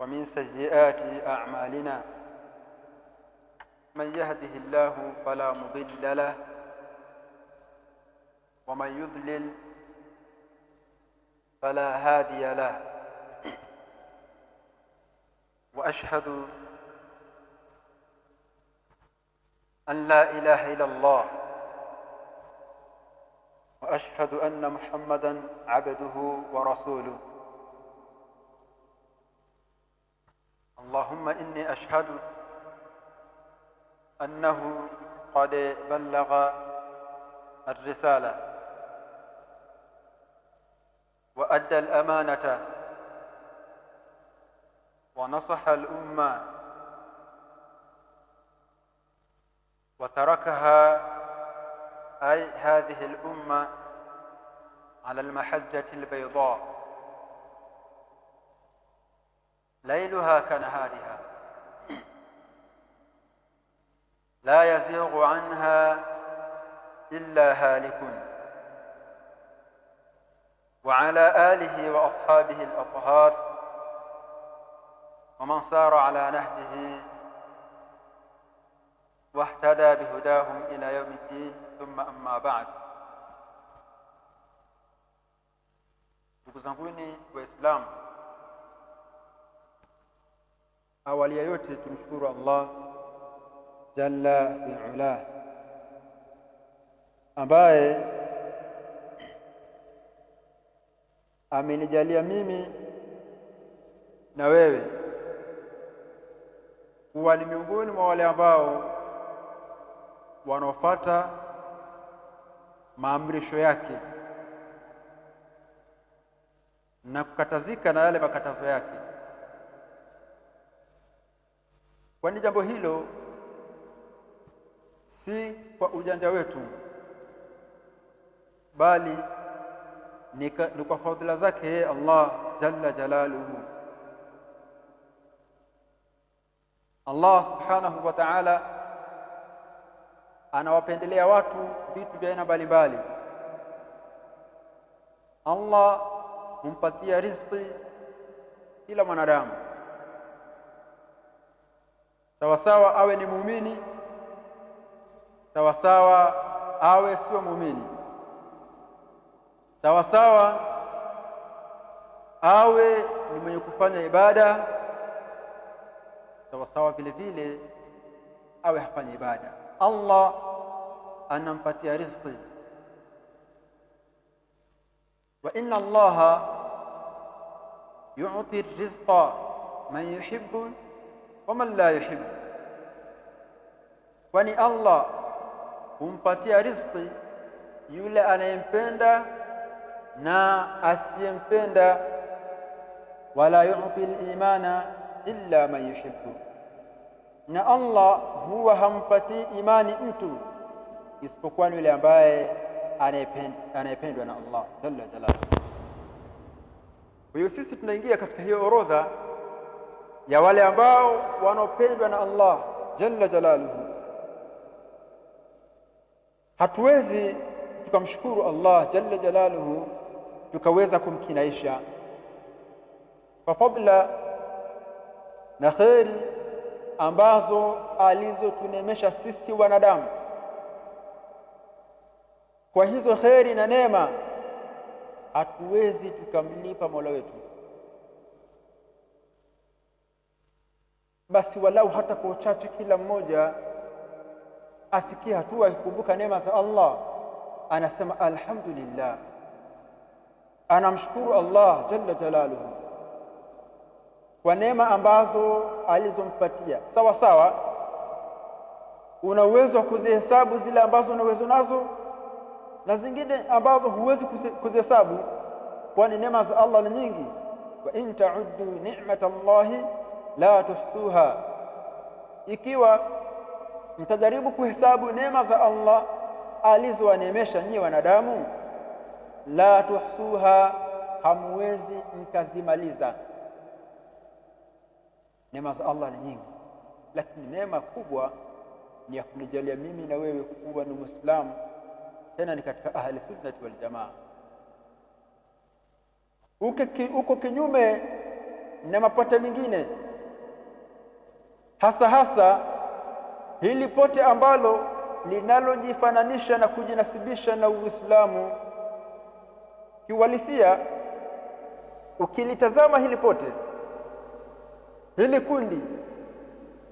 ومن سيئات أعمالنا من يهده الله فلا مضل له ومن يضلل فلا هادي له وأشهد أن لا إله إلا الله وأشهد أن محمدًا عبده ورسوله. اللهم إني أشهد أنه قد بلغ الرسالة وأدى الأمانة ونصح الأمة وتركها أي هذه الأمة على المحجة البيضاء ليلها كنهارها لا يزيغ عنها إلا هالك. وعلى آله وأصحابه الأطهار ومن سار على نهجه واهتدى بهداهم إلى يوم الدين. ثم أما بعد. Ndugu zanguni Waislamu, awali ya yote tumshukuru Allah jalla fi'ala ambaye amenijalia mimi na wewe kuwa ni miongoni mwa wale ambao wanaofuata maamrisho yake na kukatazika na yale makatazo yake. Kwani jambo hilo si kwa ujanja wetu, bali ni kwa fadhila zake Allah jalla jalaluhu. Allah subhanahu wa ta'ala anawapendelea watu vitu vya aina mbalimbali. Allah humpatia riziki kila mwanadamu, sawasawa awe ni muumini, sawasawa awe sio muumini, sawasawa awe ni mwenye kufanya ibada, sawasawa vile vile awe hafanyi ibada. Allah anampatia riziki. Wa inna Allaha yu'ti rizqa man yuhibbu wa man la yuhibbu, kwani Allah humpatia riziki yule anayempenda na asiyempenda. Wala yu'ti al-imana illa man yuhibbu, na Allah huwa hampatii imani mtu isipokuwa yule ambaye anayependwa na Allah jalla jalaluhu. Kwa hiyo sisi tunaingia katika hiyo orodha ya wale ambao wanaopendwa na Allah jalla jalaluhu. Hatuwezi tukamshukuru Allah jalla jalaluhu tukaweza kumkinaisha kwa fadhila na kheri ambazo alizotunemesha sisi wanadamu. Kwa hizo kheri na neema hatuwezi tukamlipa Mola wetu, basi walau hata kwa uchache kila mmoja afikie hatua ikumbuka neema za Allah, anasema alhamdulillah, anamshukuru Allah jalla jalaluhu kwa neema ambazo alizompatia. Sawa sawa, una uwezo wa kuzihesabu zile ambazo una uwezo nazo na zingine ambazo huwezi kuzihesabu, kwani neema za Allah ni nyingi. Wa in ta'uddu ni'matallahi la tuhsuha, ikiwa mtajaribu kuhesabu neema za Allah alizowaneemesha nyinyi wanadamu, la tuhsuha, hamwezi mkazimaliza. Neema za Allah ni nyingi, lakini neema kubwa ni ya kunijalia mimi na wewe kuwa ni Muislamu, tena ni katika ahli sunnah wal jamaa. Uko kinyume na mapote mengine, hasa hili pote ambalo linalojifananisha na kujinasibisha na Uislamu. Kiuhalisia, ukilitazama hili pote, hili kundi,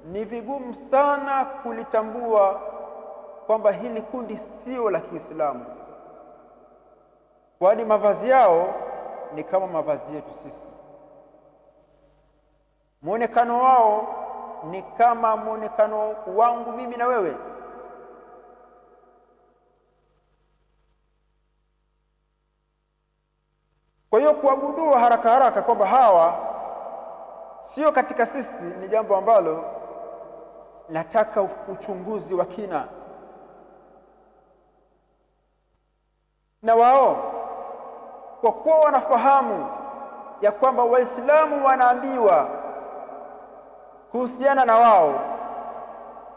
ni vigumu sana kulitambua kwamba hili kundi sio la Kiislamu, kwani mavazi yao ni kama mavazi yetu sisi. Muonekano wao ni kama muonekano wangu mimi na wewe. Kwa hiyo kuagundua haraka kwamba hawa sio katika sisi ni jambo ambalo nataka uchunguzi wa kina. Na wao kwa kuwa wanafahamu ya kwamba Waislamu wanaambiwa kuhusiana na wao,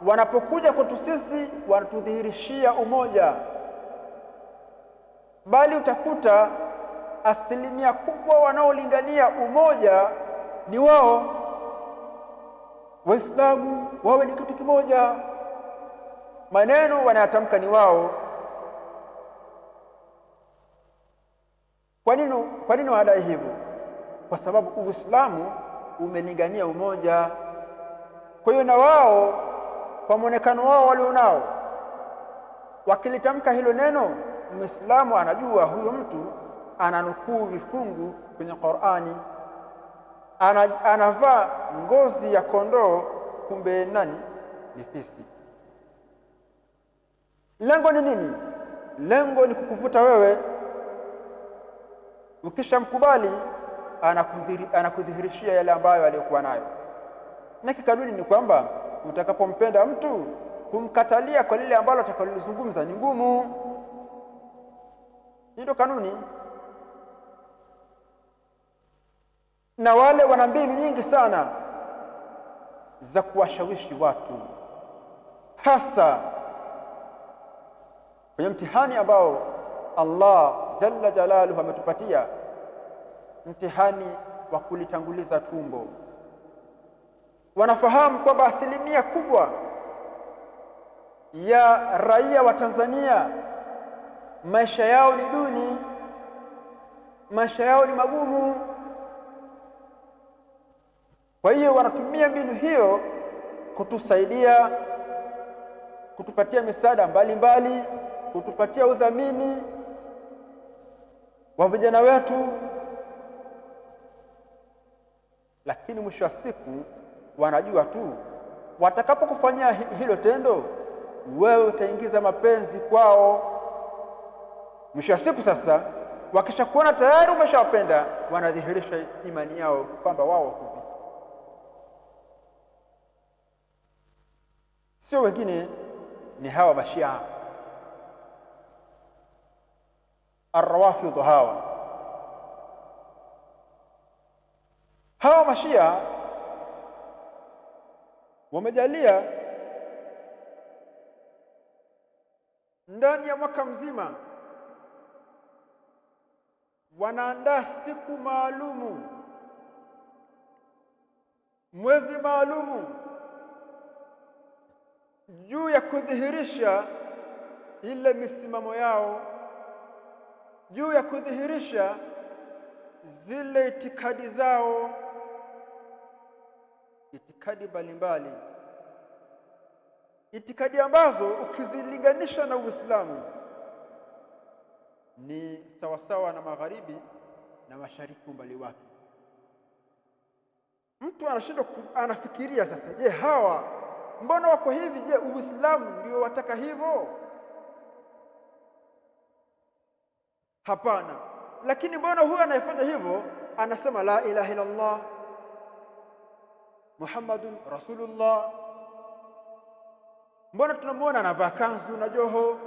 wanapokuja kwetu sisi wanatudhihirishia umoja, bali utakuta asilimia kubwa wanaolingania umoja ni wao. Waislamu wawe ni kitu kimoja, maneno wanayatamka ni wao. Kwa nini wadai hivyo? Kwa sababu Uislamu umelingania umoja. Kwa hiyo na wao kwa muonekano wao walionao, wakilitamka hilo neno, Muislamu anajua huyo mtu ananukuu vifungu kwenye Qur'ani, anavaa ngozi ya kondoo, kumbe nani? Ni fisi. Lengo ni nini? Lengo ni kukuvuta wewe. Ukishamkubali anakudhihirishia yale ambayo aliyokuwa nayo. Na kikanuni ni kwamba utakapompenda mtu, kumkatalia kwa lile ambalo atakalozungumza ni ngumu. Ndio kanuni. Na wale wana mbinu nyingi sana za kuwashawishi watu, hasa kwenye mtihani ambao Allah jalla jalaluhu ametupatia, mtihani wa kulitanguliza tumbo. Wanafahamu kwamba asilimia kubwa ya raia wa Tanzania maisha yao ni duni, maisha yao ni magumu. Kwa hiyo wanatumia mbinu hiyo kutusaidia, kutupatia misaada mbalimbali, kutupatia udhamini wa vijana wetu. Lakini mwisho wa siku wanajua tu watakapokufanyia hilo tendo, wewe utaingiza mapenzi kwao. Mwisho wa siku sasa, wakishakuona tayari umeshawapenda, wanadhihirisha imani yao kwamba wao wako. Sio wengine, ni hawa Mashia Ar-Rawafidh. Hawa Mashia wamejalia ndani ya mwaka mzima wanaandaa siku maalumu, mwezi maalumu, juu ya kudhihirisha ile misimamo yao, juu ya kudhihirisha zile itikadi zao, itikadi mbalimbali, itikadi ambazo ukizilinganisha na Uislamu ni sawasawa na magharibi na mashariki umbali wake. Mtu anashindwa, anafikiria sasa, je, hawa mbona wako hivi? Je, Uislamu ndio wataka hivyo? Hapana. Lakini mbona huyu anayefanya hivyo anasema la ilaha illa Allah Muhammadun Rasulullah? Mbona tunamwona anavaa kanzu na joho,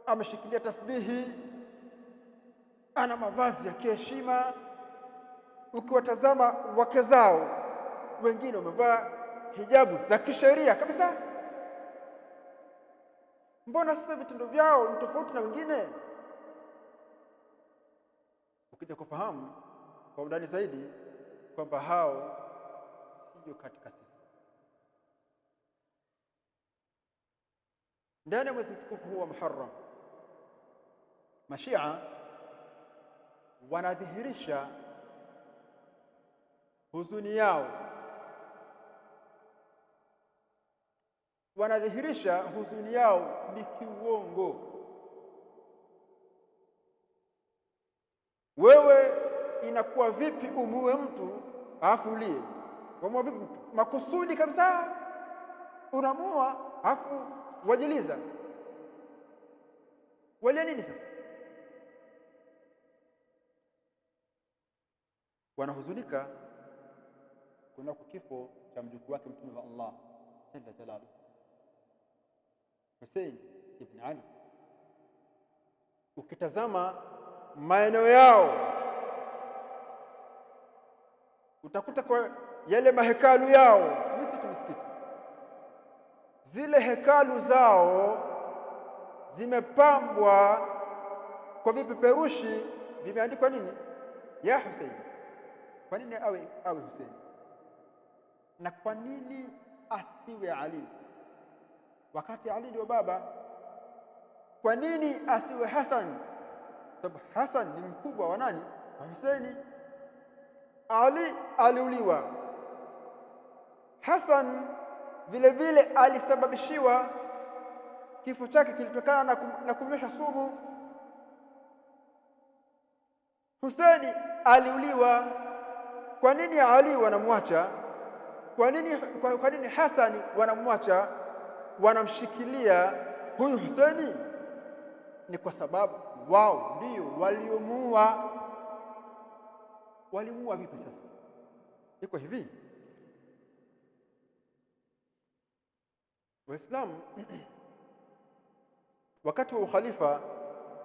ameshikilia tasbihi, ana mavazi ya kiheshima? Ukiwatazama wake zao, wengine wamevaa hijabu za kisheria kabisa. Mbona sasa vitendo vyao ni tofauti na wengine? Ukija kufahamu kwa undani zaidi, kwamba hao sio katika sisi. Ndani ya mwezi mtukufu huu wa Muharram, Mashia wanadhihirisha huzuni yao, ni kiuongo. Wewe inakuwa vipi umuue mtu alafu ulie? Wamuua vipi mtu? Makusudi kabisa unamuua alafu wajiliza. Wale nini sasa? Wanahuzunika kuna kifo cha mjukuu wake Mtume wa Allah jalla jalaluhu, Hussein ibn Ali. Ukitazama maeneo yao utakuta kwa yale mahekalu yao, misikiti, zile hekalu zao zimepambwa kwa vipeperushi vimeandikwa nini? Ya Hussein. Kwa nini awe Hussein? Na kwa nini asiwe Ali wakati Ali ndio baba? Kwa nini asiwe Hassan? Sababu Hassan ni mkubwa wa nani? Wa Husaini. Ali aliuliwa, Hassan vile vile alisababishiwa kifo chake kilitokana na kunywesha sumu. Husaini aliuliwa. Kwa nini Ali wanamwacha? Kwa nini Hassan wanamwacha, wanamshikilia huyu Husaini? Ni kwa sababu wao ndio waliomuua. Walimuua vipi sasa? Iko hivi, Waislamu wakati wa ukhalifa,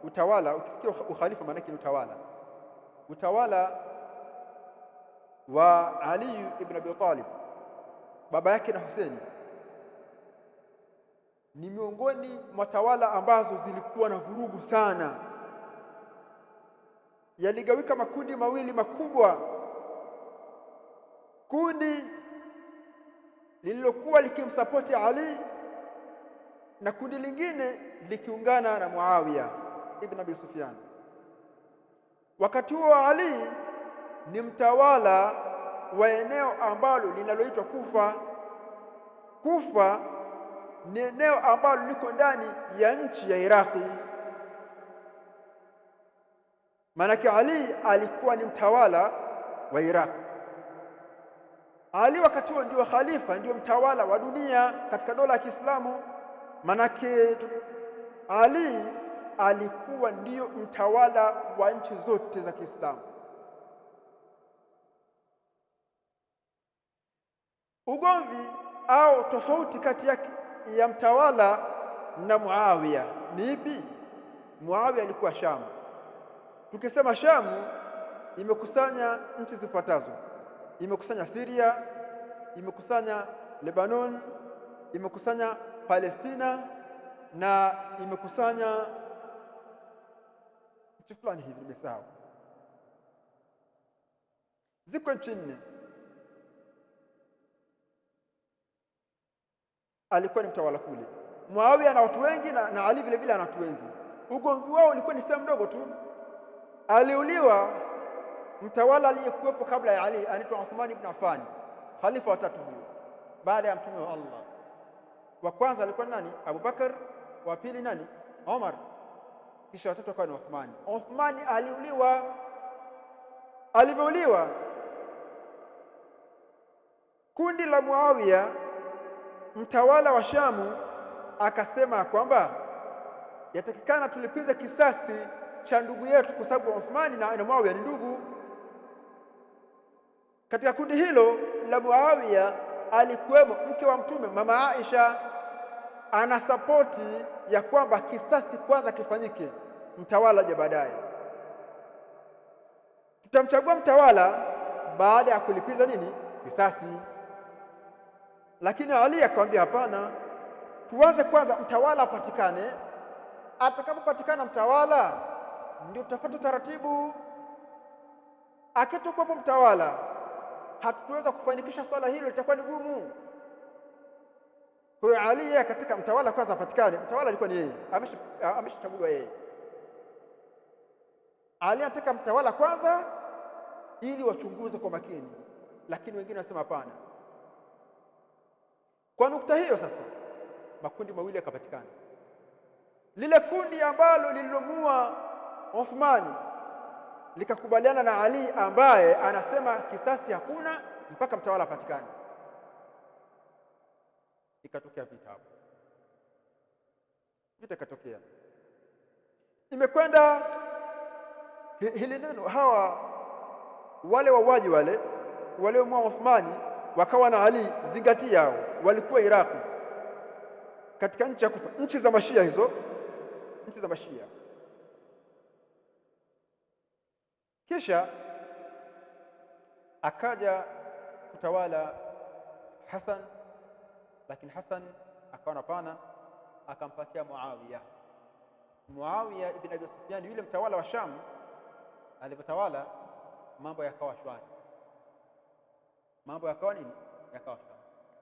utawala, ukisikia ukhalifa maana yake utawala wa Ali ibn Abi Talib baba yake na Husaini, ni miongoni mwa tawala ambazo zilikuwa na vurugu sana. Yaligawika makundi mawili makubwa, kundi lililokuwa likimsapoti Ali na kundi lingine likiungana na Muawiya ibn Abi Sufyan. Wakati huo Ali ni mtawala wa eneo ambalo linaloitwa Kufa. Kufa ni eneo ambalo liko ndani ya nchi ya Iraki. Manake Ali alikuwa ni mtawala wa Iraki. Ali wakati huo ndio khalifa, ndio mtawala wa dunia katika dola ya Kiislamu. Manake Ali alikuwa ndio mtawala wa nchi zote za Kiislamu. Ugomvi au tofauti kati ya mtawala na Muawiya ni ipi? Muawiya alikuwa Shamu. Tukisema Shamu imekusanya nchi zifuatazo: imekusanya Syria, imekusanya Lebanon, imekusanya Palestina na imekusanya nchi fulani hivi nimesahau. Ziko nchi nne. Alikuwa ni mtawala kule. Muawiya ana watu wengi na Ali vile vile ana watu wengi. Ugomvi wao ulikuwa ni sehemu ndogo tu. Aliuliwa mtawala aliyekuwepo kabla ya Ali, anaitwa Uthman ibn Affan, khalifa wa tatu huyo baada ya mtume wa Allah. Wa kwanza alikuwa nani? Abu Bakar, wa pili nani? Umar, kisha watatu akawa ni Uthman. Uthman aliuliwa. Alivyouliwa, kundi la Muawiya mtawala wa Shamu akasema kwamba yatakikana tulipize kisasi cha ndugu yetu, kwa sababu Uthmani na Muawiya ni ndugu. Katika kundi hilo la Muawiya alikuwemo mke wa mtume mama Aisha, ana sapoti ya kwamba kisasi kwanza kifanyike, mtawala je baadaye. Tutamchagua mtawala baada ya kulipiza nini? Kisasi. Lakini Ali akamwambia hapana, tuanze kwanza mtawala apatikane. Atakapopatikana mtawala ndio tutafuata taratibu. Akitokuwepo mtawala hatuweza kufanikisha swala hilo, litakuwa ni gumu. Kwa hiyo Ali katika mtawala kwanza apatikane, mtawala alikuwa ni yeye, ameshachaguliwa yeye. Ali anataka mtawala kwanza ili wachunguze kwa makini, lakini wengine wanasema hapana. Kwa nukta hiyo sasa makundi mawili yakapatikana. Lile kundi ambalo lililomua Uthmani likakubaliana na Ali ambaye anasema kisasi hakuna mpaka mtawala apatikane. Ikatokea vita hapo, vita ikatokea, imekwenda hili neno, hawa wale wauaji wale waliomua Uthmani wakawa na Ali, zingatia hao walikuwa Iraqi, katika nchi ya Kufa, nchi za Mashia hizo, nchi za Mashia. Kisha akaja kutawala Hassan, lakini Hassan akaona hapana, akampatia Muawiya ibn Abi Sufyan, yule mtawala wa Sham. Alipotawala mambo yakawa shwari, mambo yakawa nini, yakawa shwari.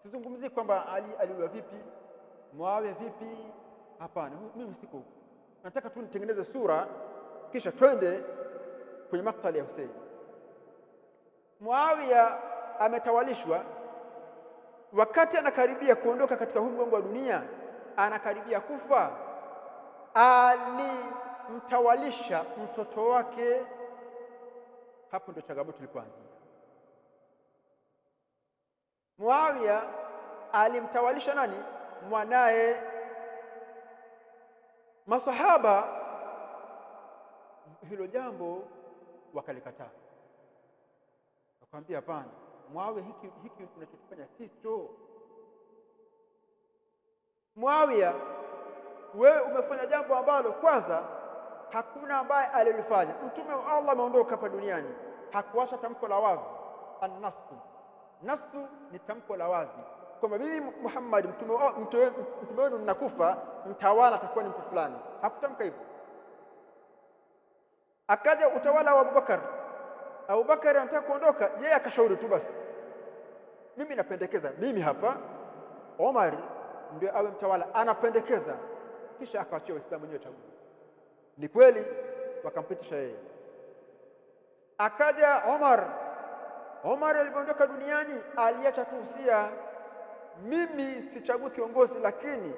Sizungumzii kwamba Ali aliuliwa vipi, Muawiya vipi, hapana, mimi siko huko. Nataka tu nitengeneze sura kisha twende kwenye maktali ya Hussein. Muawiya ametawalishwa, wakati anakaribia kuondoka katika huu mgongo wa dunia, anakaribia kufa, alimtawalisha mtoto wake. Hapo ndio changamoto ilipoanzia. Muawiya alimtawalisha nani? Mwanaye. Masahaba hilo jambo wakalikataa, wakamwambia hapana, Muawiya, hiki tunachokifanya sicho. Muawiya, wewe umefanya jambo ambalo kwanza hakuna ambaye alilifanya. Mtume wa Allah ameondoka hapa duniani, hakuacha tamko la wazi, nasu ni tamko la wazi kwamba mimi Muhammad mtume wenu ninakufa, mtawala atakuwa ni mtu fulani. Hakutamka hivyo. Akaja utawala wa Abubakar anataka kuondoka, yeye akashauri tu basi, mimi napendekeza, mimi hapa Omar ndio awe mtawala, anapendekeza. Kisha akaachia Waislamu wenyewe chaguo. Ni kweli wakampitisha yeye. Akaja Omar alipoondoka duniani aliacha tu usia, mimi sichagui kiongozi, lakini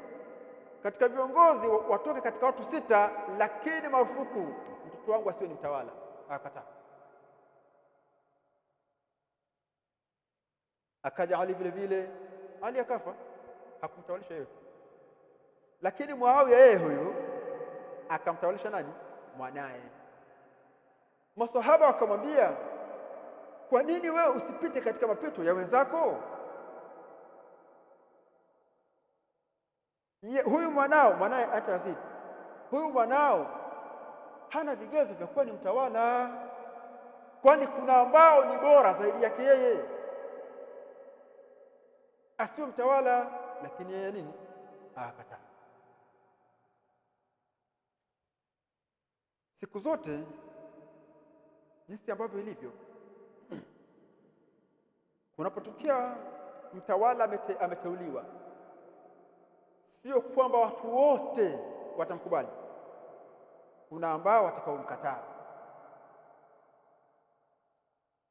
katika viongozi watoke katika watu 6, lakini marufuku mtoto wangu asiwe ni mtawala. Akakataa. Akaja Ali vile vile, Ali akafa, hakumtawalisha yote. Lakini Muawiya yeye huyu akamtawalisha nani? Mwanaye. Masahaba wakamwambia, kwa nini wewe usipite katika mapito ya wenzako? Huyu mwanaye anaitwa Yazid, huyu mwanao hana vigezo vya kuwa ni mtawala, kwani kuna ambao ni bora zaidi yake yeye, asiwe mtawala. Lakini yeye nini? Akakataa. Siku zote jinsi ambavyo ilivyo, kunapotokea mtawala ameteuliwa, sio kwamba watu wote watamkubali. Kuna ambao watakaomkataa.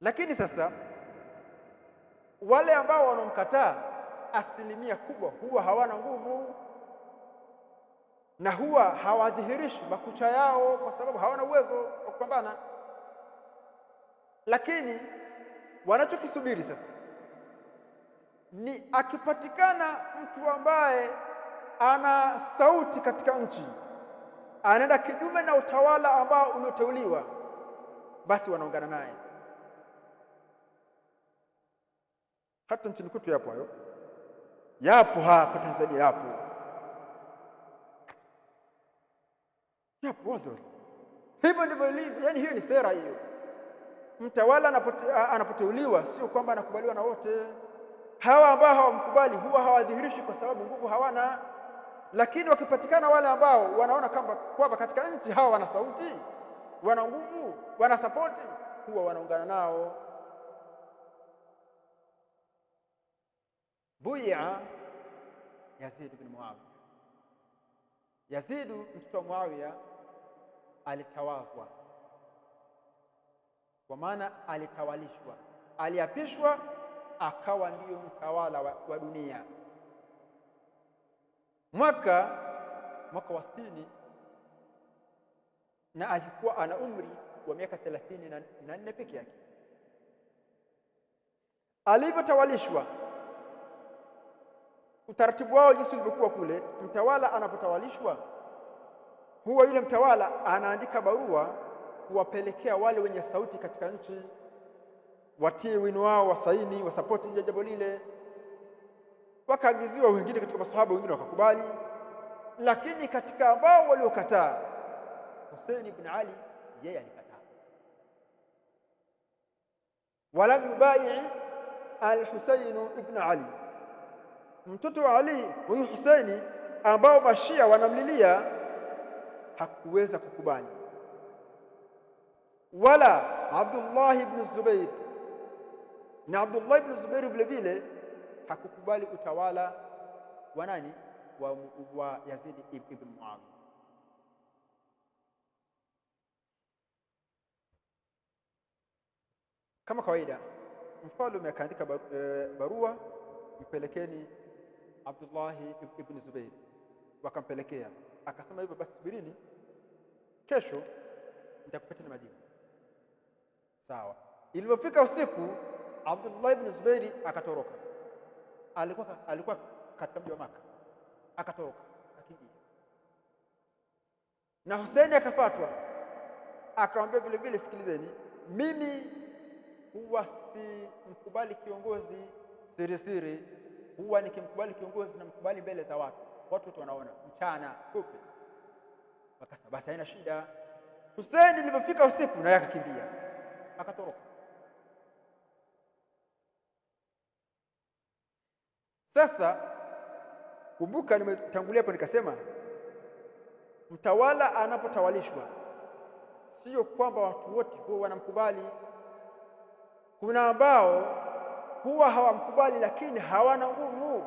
Lakini sasa wale ambao wanomkataa, asilimia kubwa huwa hawana nguvu na huwa hawadhihirishi makucha yao, kwa sababu hawana uwezo wa kupambana. Lakini wanachokisubiri sasa ni akipatikana mtu ambaye ana sauti katika nchi, anaenda kinyume na utawala ambao ulioteuliwa, basi wanaungana naye. Hata nchini kwetu yapo hapa Tanzania, yapo wazi. Hivyo ndivyo ilivyo. Yani hiyo ni sera hiyo. Mtawala anapoteuliwa sio kwamba anakubaliwa na wote. Hawa ambao hawamkubali huwa hawadhihirishi kwa sababu nguvu hawana, lakini wakipatikana wale ambao wanaona kwamba katika nchi hawa wana sauti, wana nguvu, wana sapoti, huwa wanaungana nao. buia Yazid ibn Muawiya. Yazid mtoto wa Muawiya alitawazwa, kwa maana alitawalishwa, aliapishwa akawa ndiyo mtawala wa dunia mwaka wa 60, na alikuwa ana umri wa miaka 34 peke yake. Alivyotawalishwa, utaratibu wao jinsi ulivyokuwa kule, mtawala anapotawalishwa, huwa yule mtawala anaandika barua kuwapelekea wale wenye sauti katika nchi, watie wino wao, wasaini, wasapoti jambo lile. Wakaagiziwa wengine katika masahaba, wengine wakakubali, lakini katika ambao waliokataa, Hussein ibn Ali yeye alikataa. Walam yubai al-Husayn ibn Ali, mtoto wa Ali huyu Husaini ambao mashia wanamlilia, hakuweza kukubali. Wala Abdullah ibn Zubair, na Abdullah ibn Zubair vile vile hakukubali utawala wa nani, wa Yazid ibn Muawiya. Kama kawaida, mfalme akaandika barua, mpelekeni Abdullah ibn Zubair. Wakampelekea, akasema hivyo basi, subirini, kesho nitakupateni majibu. Sawa. Ilipofika usiku, Abdullah ibn Zubair akatoroka. Alikuwa katika mji wa Maka, akatoroka akimbia, na Hussein akafuatwa, akamwambia vile vile, sikilizeni, mimi huwa si mkubali kiongozi siri siri, huwa nikimkubali kiongozi na mkubali mbele za watu wote wanaona mchana kupe. Wakasema basi haina shida. Hussein ilipofika usiku, naye akakimbia akatoroka. Sasa kumbuka, nimetangulia hapo nikasema, mtawala anapotawalishwa sio kwamba watu wote huwa wanamkubali. Kuna ambao huwa hawamkubali, lakini hawana nguvu,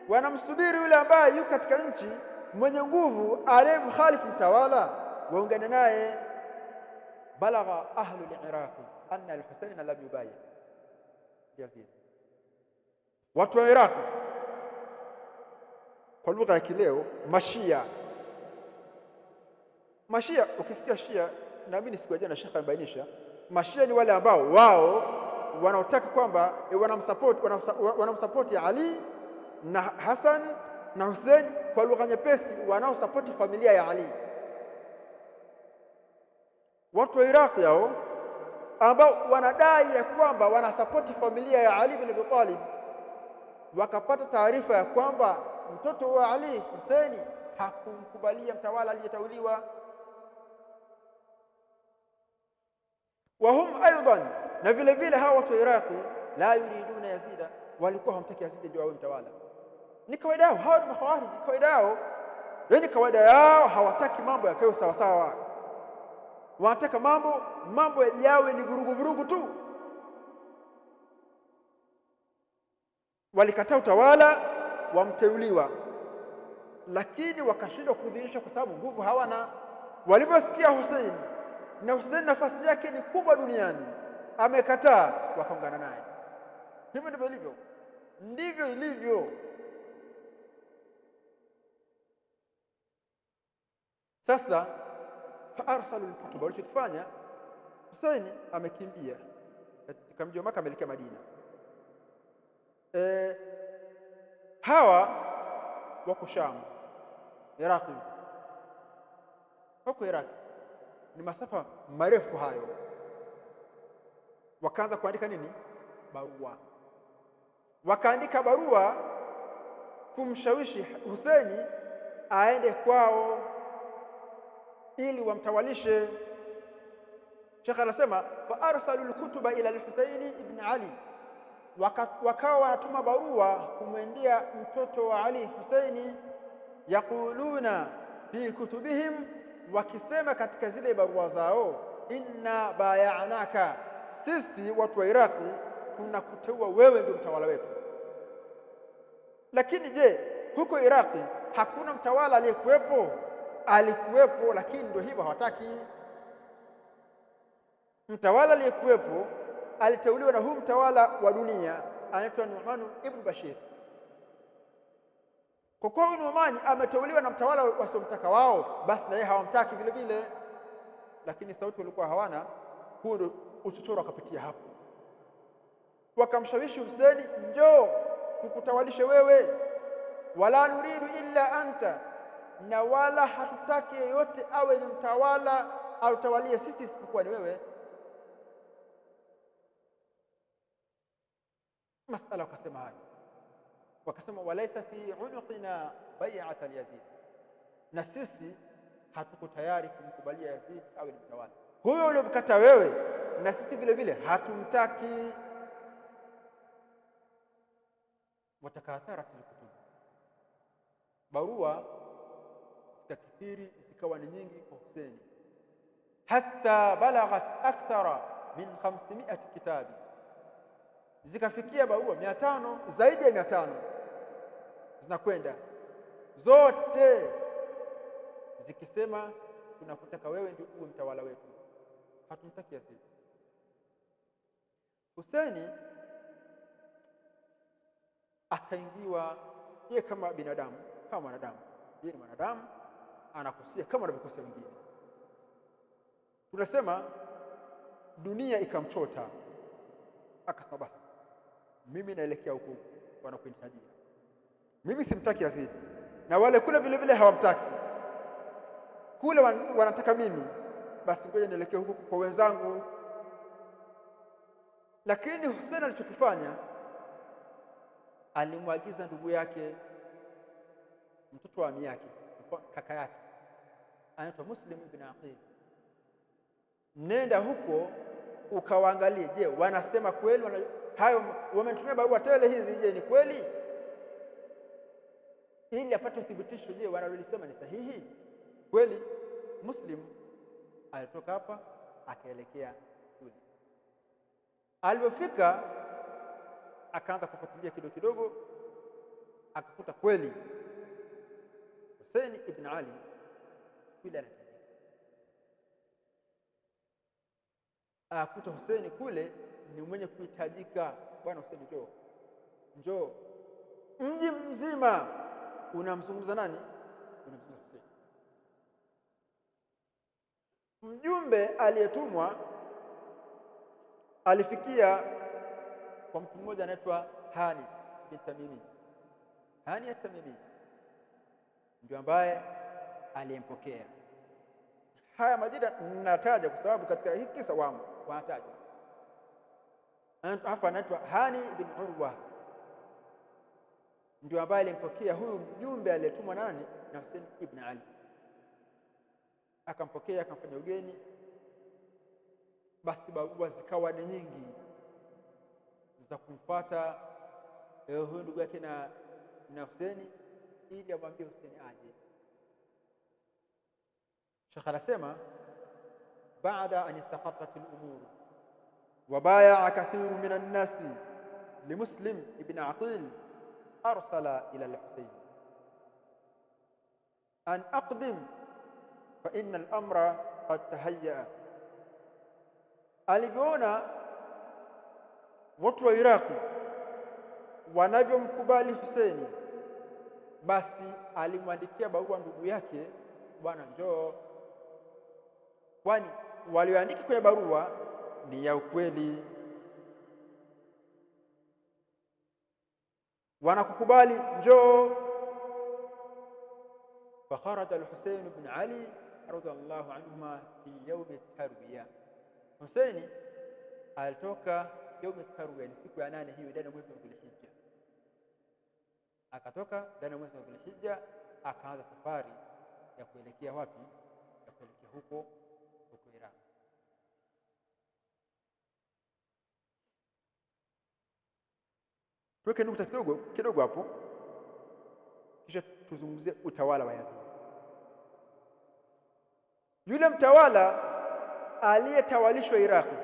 wanamsubiri yule ambaye yuko katika nchi mwenye nguvu, aliyemkhalifu mtawala, waungane naye. Balagha ahlu al-Iraq anna al-Husayn lam yubayyi Yazid. Watu wa Iraq kwa lugha ya kileo, Mashia, ukisikia Shia, naamini siku jana Sheikh amebainisha, Mashia ni wale ambao wao wanaotaka kwamba wanamsupport Ali na Hassan na Hussein, kwa lugha nyepesi wanaosapoti familia ya Ali. Watu wa Iraq yao ambao wanadai ya kwamba wanasapoti familia ya Ali bin Abi Talib, wakapata taarifa ya kwamba mtoto wa Ali Hussein hakumkubalia mtawala aliyeteuliwa. Wahum aidan, na vile vile hawa watu wa Iraqi la yuriduna Yazida, walikuwa hawamtaki Yazidi ndio awe mtawala. Ni kawaida yao, hawa ni makhawarij, ni kawaida yao, yaani kawaida yao hawataki mambo yakae sawa sawa, wanataka mambo yawe ni vurugu tu. Walikataa utawala wa mteuliwa, lakini wakashindwa kudhihirisha kwa sababu nguvu hawana. Waliposikia Hussein na Hussein nafasi yake ni kubwa duniani, amekataa, wakaungana naye. Hivyo ndivyo ilivyo. Sasa faarsalu al-kutub, walichokifanya, Hussein amekimbia katika mji wa Maka, ameelekea Madina. Hawa wako Sham, Iraqi, wako Iraqi, ni masafa marefu hayo. Wakaanza kuandika nini? Barua. Wakaandika barua kumshawishi Hussein aende kwao ili wamtawalishe. Sheikh anasema fa arsalu al-kutuba ila al-Husayn ibn Ali, wakawa wanatuma barua kumwendea mtoto wa Ali Husaini, yaquluna fi kutubihim, wakisema katika zile barua zao, inna bayanaka, sisi watu wa Iraqi tunakuteua wewe ndio mtawala wetu. Lakini je, huko Iraqi hakuna mtawala aliyekuwepo? Alikuwepo, lakini ndio hivyo, hawataki. Mtawala aliyekuwepo aliteuliwa na huu mtawala wa dunia anaitwa Nu'man ibn Bashir. Kwa kuwa huyu Nu'man ameteuliwa na mtawala wasiomtaka wao, basi na yeye hawamtaki vile vile, lakini sauti walikuwa hawana. Huo ndio uchochoro akapitia hapo, wakamshawishi Husaini, njoo tukutawalishe wewe, wala nuridu illa anta, na wala hatutaki yeyote awe ni mtawala autawalie sisi isipokuwa ni wewe. Masala wakasema hayo, wakasema walaisa fi unuqina bai'at al-Yazid, na sisi hatuko tayari kumkubalia Yazid awe ni mtawala. Huyo uliomkata wewe na sisi vile vile hatumtaki. Watakatharat al-kutub, barua zikakithiri, zikawa ni nyingi kwa Husaini, hatta balaghat akthara min 500 kitabi, zikafikia barua 500, zaidi ya 500 zinakwenda, zote zikisema tunakutaka wewe ndio uwe mtawala wetu, hatumtaki Yazid. Husaini akaingiwa yeye kama binadamu, kama mwanadamu. Yeye ni mwanadamu, anakosea kama anavyokosea wengine. Tunasema dunia ikamchota, akasema basi mimi naelekea huko wanakuhitajia, mimi simtaki Yazid, na wale kule vile vile hawamtaki, kule wanataka mimi, basi ngoja nielekee huko kwa wenzangu. Lakini Hussein alichokifanya, alimwagiza ndugu yake, mtoto wa ami yake, kaka yake anaitwa Muslim ibn Aqil, nenda huko ukawaangalie, je, wanasema kweli hayo wamenitumia barua tele hizi, je ni kweli, ili apate uthibitisho, je wanalolisema ni sahihi kweli. Muslim alitoka hapa akaelekea kule. Alipofika akaanza kufuatilia kidogo kidogo, akakuta kweli Hussein ibn Ali kule anatajika. Akakuta Hussein kule ni mwenye kuhitajika, bwana Hussein njoo, njoo. Mji mzima unamzungumza nani? Unamzungumza Hussein. Mjumbe aliyetumwa alifikia kwa mtu mmoja anaitwa Hani bin Tamimi. Hani at-Tamimi ndio ambaye aliyempokea. Haya majina nataja kwa sababu katika hiki kisa wanataja. Hapa anaitwa Hani bin Urwa, ndio ambaye alimpokea huyu mjumbe aliyetumwa nani? Na Hussein ibn Ali. Akampokea, akamfanya ugeni. Basi barua zikawa ni nyingi za kumfuata huyu ndugu yake na Hussein, ili amwambie Hussein aje. Sheikh anasema baada an istaqarrat al-umur wa baya'a kathiru min an-nas li Muslim ibn Aqil, arsala ila al-Husayn an aqdim fa inna al-amra qad tahayya. Alivyoona watu wa Iraqi wanavyomkubali Husaini, basi alimwandikia barua ndugu yake, bwana njoo, kwani walioandika kwenye barua ni ya ukweli, wanakukubali, njoo. Fakharaja al-Husayn ibn Ali radhiyallahu anhuma fi yawm at-tarwiya. Husaini alitoka yawm at-tarwiya, ni siku ya 8 hiyo ndani ya mwezi wa Dhulhijja. Akatoka ndani ya mwezi wa Dhulhijja, akaanza safari ya kuelekea wapi? Ya kuelekea huko Iraq. Tuweke nukta kidogo hapo, kisha tuzungumzie utawala wa Yazid. Yule mtawala aliyetawalishwa Iraqi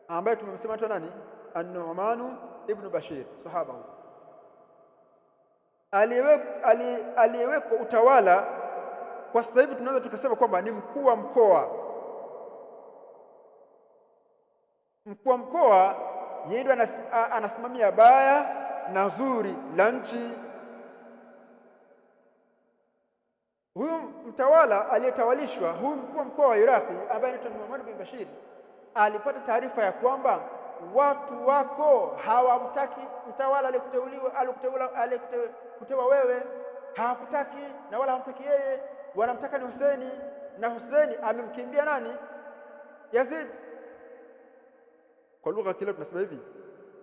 ambaye tumemsema tu nani, An-Nu'man ibn Bashir, sahaba huyo aliyewekwa utawala. Kwa sasa hivi tunaweza tukasema kwamba ni mkuu wa mkoa. Mkuu wa mkoa yeye ndiye anasimamia baya na zuri la nchi. Huyu mtawala aliyetawalishwa, huyu mkuu wa mkoa wa Iraqi ambaye anaitwa Nu'man bin Bashir, alipata taarifa ya kwamba watu wako hawamtaki mtawala aliyekuteua wewe, hawakutaki na wala hawamtaki yeye, wanamtaka ni Husaini, na Husaini amemkimbia nani? Yazid. Kwa lugha kile tunasema hivi,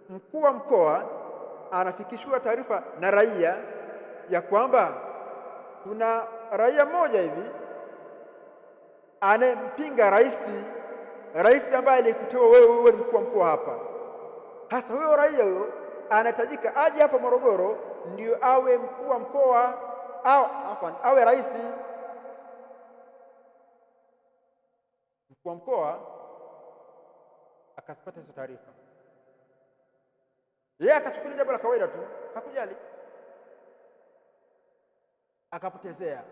mkuu wa mkoa anafikishwa taarifa na raia ya kwamba kuna raia mmoja hivi anempinga rais ambaye alikuteua wewe ni mkuu wa mkoa hapa. Hasa huyo raia huyo anahitajika aje hapa Morogoro ndio awe mkuu wa mkoa au awe rais. Mkuu wa mkoa akasipata hizo taarifa, yeye akachukulia jambo la kawaida tu, hakujali, akapotezea.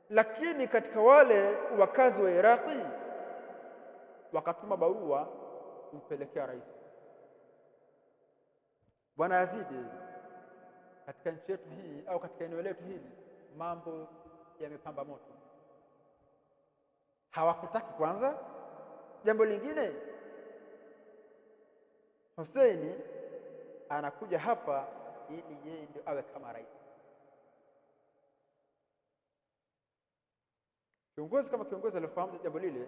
Lakini katika wale wakazi wa Iraqi wakatuma barua kumpelekea rais, Bwana Yazidi, katika nchi yetu hii au katika eneo letu hili mambo yamepamba moto, hawakutaki kwanza. Jambo lingine, Husaini anakuja hapa ili yeye ndio awe kama rais. Kiongozi kama kiongozi alifahamu jambo lile,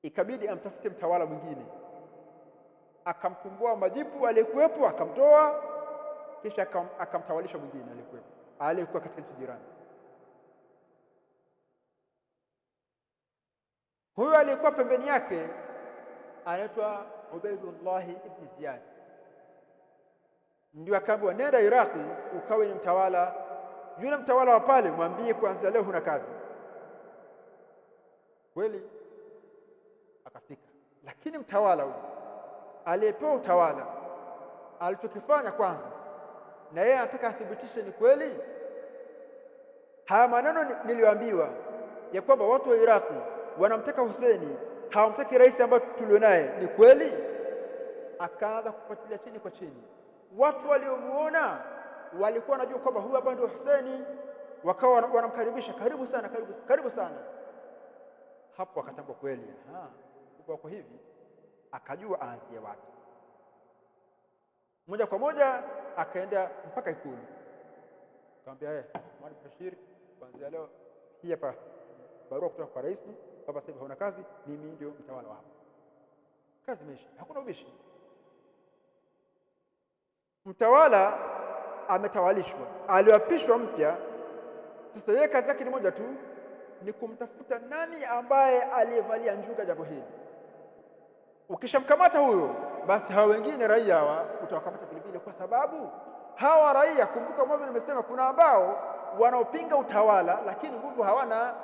ikabidi amtafute mtawala mwingine, akamtumbua majibu aliyekuwepo, akamtoa, kisha akamtawalisha mwingine aliyekuwa katika nchi jirani. Huyo aliyekuwa pembeni yake anaitwa Ubaidullah ibn Ziyad, ndio akaambiwa nenda Iraqi ukawe ni mtawala. Yule mtawala wa pale mwambie kuanzia leo huna kazi. Kweli akafika, lakini mtawala huyo aliyepewa utawala alichokifanya kwanza, na yeye anataka athibitishe ni kweli haya maneno niliyoambiwa ya kwamba watu wa Iraqi wanamtaka Husaini, hawamtaki rais ambaye tulionaye, ni kweli. Akaanza kufuatilia chini kwa chini. Watu waliomuona walikuwa wanajua kwamba huyu hapa ndio Husaini, wakawa wanamkaribisha, karibu sana, karibu sana. Hapo akatambua kweli, kwa hivi akajua aanzie wapi. Moja kwa moja akaenda mpaka Ikulu, akamwambia Mwalimu Bashir, kuanzia leo hii hapa barua kutoka kwa rais, baba sasa hauna kazi, mimi ndio mtawala wako. Kazi imeisha, hakuna ubishi. Mtawala ametawalishwa, aliapishwa mpya. Sasa yeye kazi yake ni moja tu, ni kumtafuta nani ambaye aliyevalia njuga jambo hili. Ukishamkamata huyo, basi hawa wengine raia hawa utawakamata vile vile, kwa sababu hawa raia, kumbuka mwanzo nimesema kuna ambao wanaopinga utawala lakini nguvu hawana,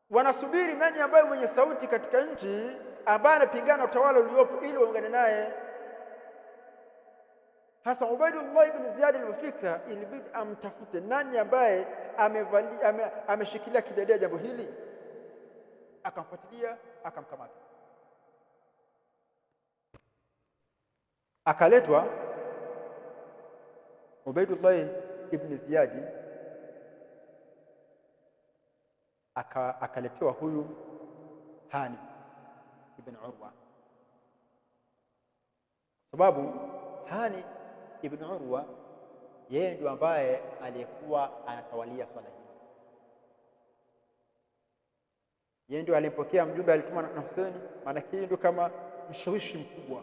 wanasubiri nani ambaye mwenye sauti katika nchi ambaye anapingana utawala uliopo ili waungane naye. Hasa Ubaidullah ibn Ziyad alipofika, ilibidi amtafute nani ambaye ameshikilia kidedea jambo hili. Akamfuatilia, akamkamata, akaletwa Ubaidullah ibn Ziyad, akaletewa huyu Hani ibn Urwa, sababu Hani ibn Urwa yeye ndio ambaye aliyekuwa anatawalia swala hili. Yeye ndio alipokea mjumbe alitumwa na Husaini, maana yeye ndio kama mshawishi mkubwa.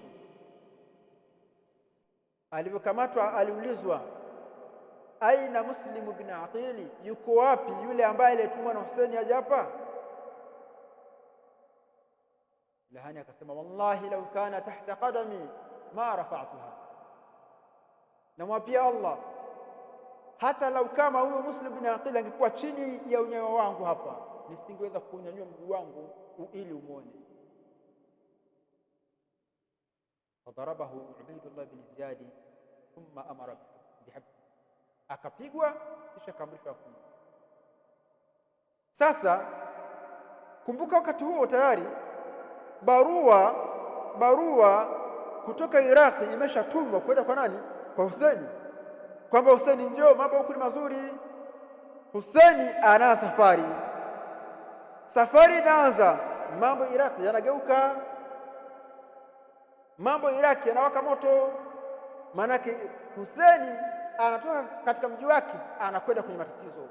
Alivyokamatwa aliulizwa, aina Muslim ibn Aqili, yuko wapi yule ambaye alitumwa na Husaini aje hapa? Hani akasema, wallahi law kana tahta qadami ma rafa'tuha, namwapia Allah, hata lau kama huyo Muslim ibn Aqil angekuwa chini ya unyayo wangu hapa, nisingeweza kunyanyua mguu wangu ili umuone. Fadarabahu Ubaydullah bin Ziyad thumma amara bihabsi, akapigwa kisha kaamrishwa afungwe. Sasa kumbuka, wakati huo tayari barua kutoka Iraqi imeshatumwa kwenda kwa nani? Kwa Husaini, kwamba Husaini, njoo, mambo huku ni mazuri. Husaini ana safari inaanza, mambo Iraqi yanageuka, mambo Iraqi yanawaka moto. Maanake Husaini anatoka katika mji wake anakwenda kwenye matatizo.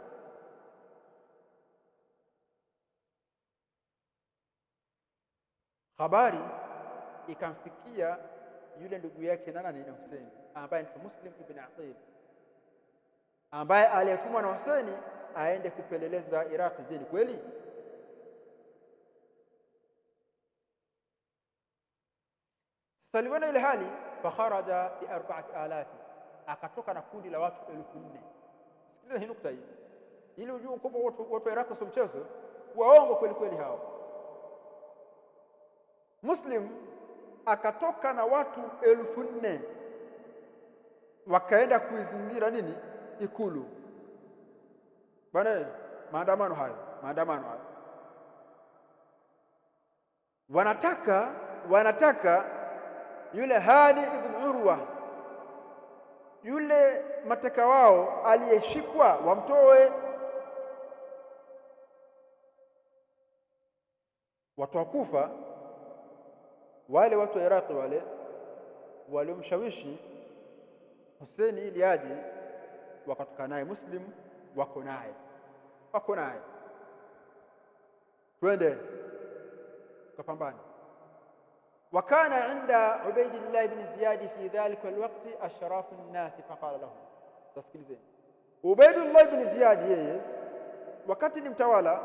Habari ikamfikia yule ndugu yake na nani, na Husaini, ambaye ni Muslim ibn Aqil, ambaye aliyetumwa na Husaini aende kupeleleza Iraq. Je, ni kweli? Saliwana ile hali, fakharaja bi 4000, akatoka na kundi la watu 4000. Sikiliza hii nukta hii ili ujue kwamba watu wa Iraq sio mchezo, waongo kweli kweli hao. Muslim akatoka na watu 4000 wakaenda kuizingira nini? Ikulu. Bwana, maandamano hayo wanataka yule Hani ibn Urwa, yule mateka wao aliyeshikwa, wamtoe. Watu wa Kufa, wale watu wa Iraq wale waliomshawishi Husaini ili aje, wakatoka naye. Muslim wako naye, twende kapambane. Wakana inda Ubaydillah ibn Ziyad fi dhalika alwaqti ashrafu an-nas, faqala lahu. Sasikilizeni, Ubaydullah ibn Ziyad yeye wakati ni mtawala,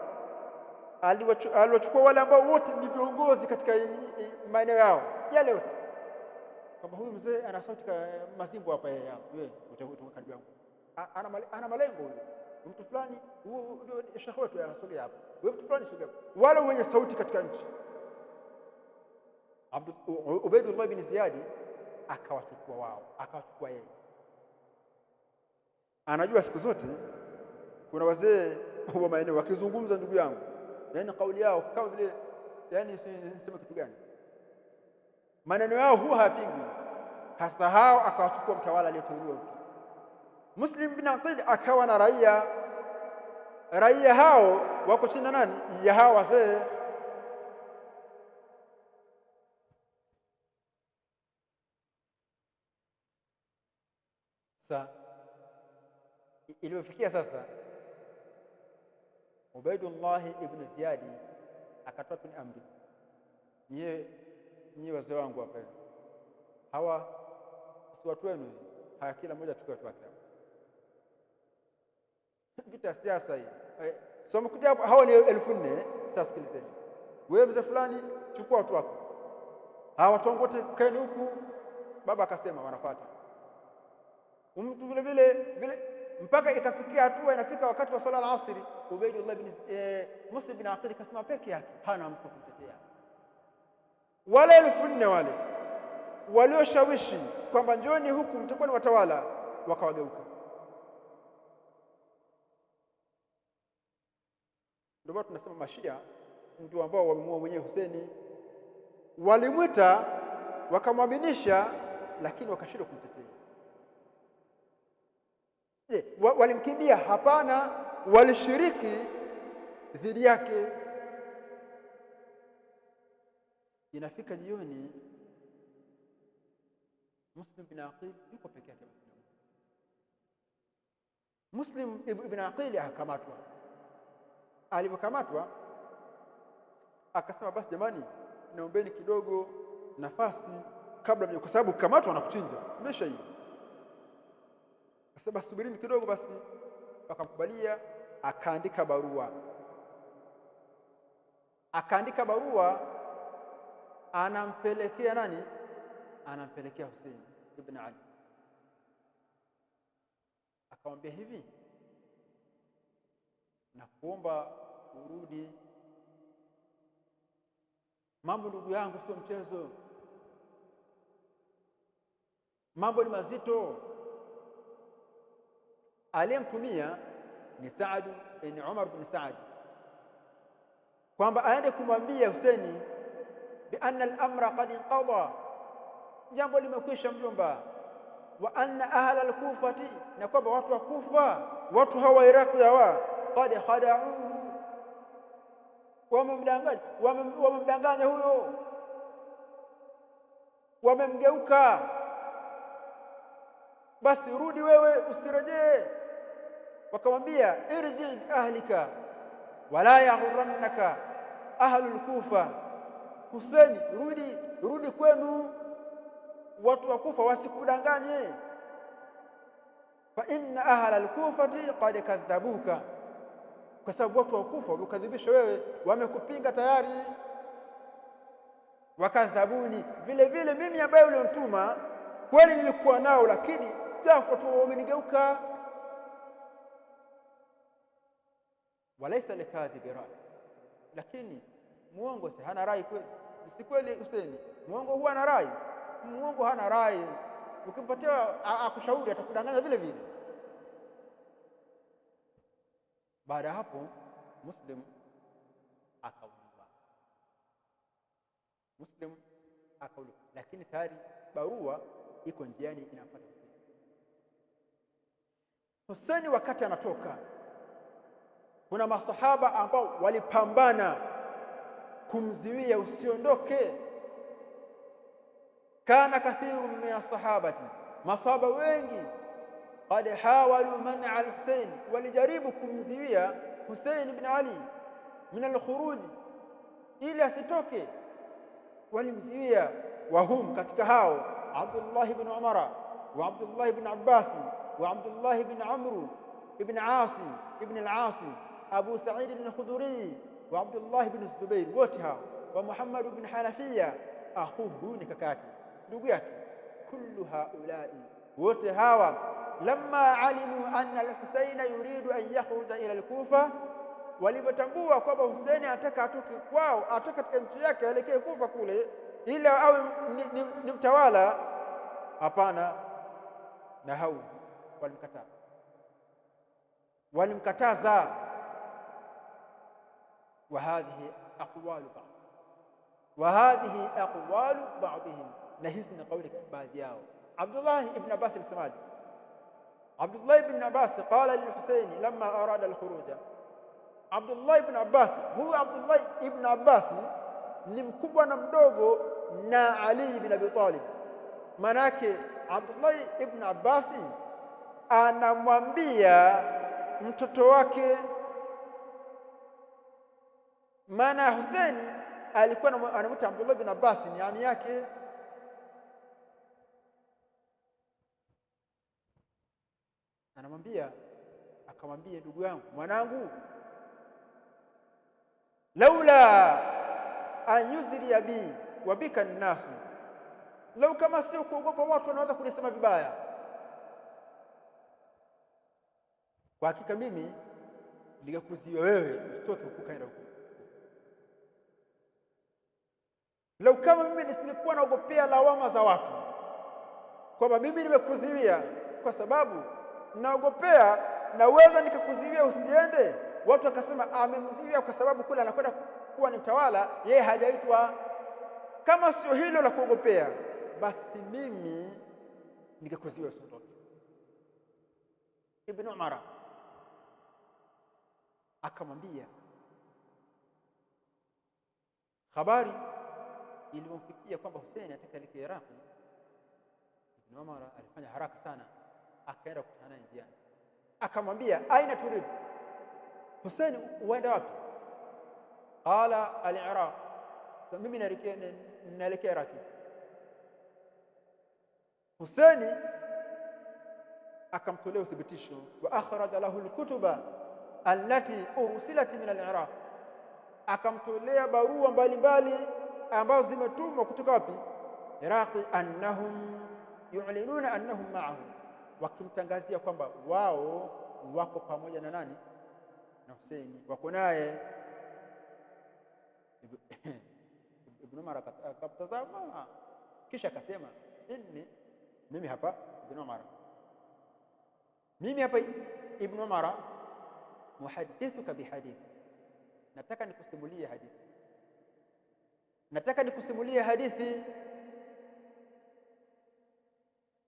aliwachukua wale ambao wote ni viongozi katika maeneo yao yale yote, kama huyu mzee ana sauti mazimbo hapa, yeye wewe utakuwa karibu yangu, ana malengo huyo, mtu fulani huyo ndio shekhi wetu, asogea hapa, wewe mtu fulani sogea. Wale wenye sauti katika nchi, Ubaydullah ibn Ziyad akawachukua yeye. Anajua siku zote kuna wazee wa maeneo wakizungumza, ndugu yangu, yaani kauli yao kama vile, yaani sema kitu gani, maneno yao huwa hayapingwi. Hasa hao akawachukua mtawala aliyeteuliwa mpya Muslim bin Aqil, akawa na raia hao wako chini na nani ya hao wazee. Iliyofikia sasa, Ubaydullah ibn Ziyad akatoa ni amri, nyie wazee wangu hapa, hawa si watu wenu, haya kila mmoja achukue watu wake. Vita siasa hii, so mkuja hawa ni 4000. Sasa sikilizeni, wewe mzee fulani, chukua watu wako, hawa watu wangu wote kaeni huku. Baba akasema wanafuata mtu vile vile mpaka ikafikia hatua, inafika wakati wa sala al-asri, Ubaydullah ibn Muslim bin Aqil kasema peke yake, hana mtu kumtetea. Wale 4000 wale walioshawishi kwamba njoni huku mtakuwa ni watawala, wakawageuka. Ndio tunasema Mashia ndio ambao wamemua mwenyewe Husaini, walimwita wakamwaminisha, lakini wakashindwa kumtetea. Walimkimbia? Hapana, walishiriki dhidi yake. Inafika jioni, Muslim bin Aqil yuko peke yake. Muslim ibn Aqil akamatwa. Alipokamatwa akasema, basi jamani, naombeni kidogo nafasi kabla, kwa sababu kukamatwa na kuchinja mesha hii. Sasa basi subirini kidogo basi. Wakamkubalia, akaandika barua, anampelekea nani? Anampelekea Hussein ibn Ali. Akamwambia hivi, na kuomba urudi. Mambo ndugu yangu sio mchezo, mambo ni mazito. Aliyemtumia ni Saad bin Umar bin Saad kwamba aende kumwambia Husaini bi anna al-amra qad inqada, jambo limekwisha mjomba, wa anna ahla al-Kufati, na kwamba watu wa Kufa, watu hawa Iraqi hawa, qad khada'uhu, wamemdanganya huyo, wamemgeuka, basi rudi wewe, usirejee. Wakamwambia irji bi ahlika wala yaghurrannaka ahlul Kufa, Husaini rudi kwenu, watu wa Kufa wasikudanganye. Fa inna ahla al-Kufati qad kadhabuka, kwa sababu watu wa Kufa wamekadhibisha wewe, wamekupinga tayari. Wakadhabuni, vile vile mimi ambaye uliomtuma kweli nilikuwa nao, lakini ghafla tu wamenigeuka. Walaysa likadhibi rai, lakini muongo si hana rai kweli? Si kweli Husaini muongo huwa na rai? Muongo hana rai, ukimpatia akushauri atakudanganya vile vile. Baada hapo Muslim akauliwa, lakini tayari barua iko njiani inafuata Husaini. Wakati anatoka, kuna masahaba ambao walipambana kumziwia usiondoke. Kana kathiru min as-sahabati, masahaba wengi qad hawalu man'a al-Husayn, walijaribu kumziwia Husayn ibn Ali min al-khuruj, ili asitoke, walimziwia. Wahum, katika hao Abdullah ibn Umar wa Abdullah ibn Abbas wa Abdullah ibn Amr ibn Asim ibn al-As, Abu Sa'id al-Khudri wa Abdullah ibn Zubair, wote hao, wa Muhammad ibn Hanafiya akhuhu, ni kakake ndugu yake. Kullu haulai, wote hawa, lamma alimu anna al-Husayn yuridu an yakhruja ila al-Kufa, walipotambua kwamba Husaini anataka atoke kwao, atoke katika nchi yake aelekee Kufa kule ili awe ni mtawala, hapana, na hao walimkataza. Wa hadhihi aqwalu ba'dihim, na hizi ni kauli baadhi yao. Abdullah ibn Abbas al-Samadi, Abdullah ibn Abbas qala lil-Husayn lamma arada al-khuruja. Abdullah ibn Abbas, huyu Abdullah ibn Abbas ni mkubwa na mdogo na Ali ibn Abi Talib. Manake Abdullah ibn Abbas anamwambia mtoto wake, maana Husaini alikuwa anamuita Abdullah ibn Abbas ni ami yake. Anamwambia, akamwambia, ndugu yangu, mwanangu, laula an yuzri bi wa bika an-nas, lau kama sio kuogopa watu wanaweza kunisema vibaya, kwa hakika mimi ningekuzuia wewe usitoke ukaenda huko. Lau kama mimi nisingekuwa naogopea lawama za watu kwamba mimi nimekuzuia kwa sababu naogopea naweza nikakuzuia usiende, watu wakasema amemzuia kwa sababu kule anakwenda kuwa ni mtawala, yeye hajaitwa. Kama sio hilo la kuogopea, basi mimi ningekuzuia usiondoke. Ibn Umar akamwambia, habari ilimfikia kwamba Husaini atakaelekea Iraq. Ibn Umar alifanya haraka sana, akaenda kukutana naye njiani, akamwambia, aina turid, Husaini uenda wapi? Qala al-Iraq, mimi naelekea Iraq. Husaini akamtolea uthibitisho, wa akhraja lahu al-kutuba allati ursilat min al-Iraq, akamtolea barua mbalimbali ambazo zimetumwa kutoka wapi? Iraq, annahum yu'linuna annahum ma'ahu, wakimtangazia kwamba wao wako pamoja na nani? Na Husaini, wako naye. Ibn Umar akatazama, kisha akasema, mimi hapa Ibn Umar muhaddithuka bihadithi, nataka nikusimulie hadithi.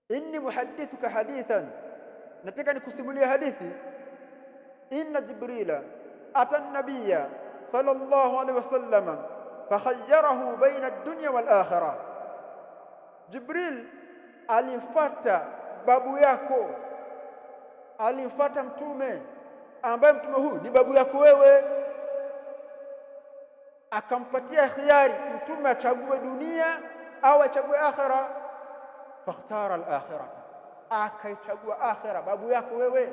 Inni muhaddithuka hadithan, nataka nikusimulie hadithi. Inna Jibrila ata an-nabiyya sallallahu alaihi wasallam fakhayyarahu baina ad-dunya wal akhirah. Jibril alimfuata babu yako, alimfuata mtume ambaye mtume huyu ni babu yako wewe, akampatia khiari mtume achague dunia au achague akhira. Fakhtara al-akhirah, akaichagua akhira babu yako wewe.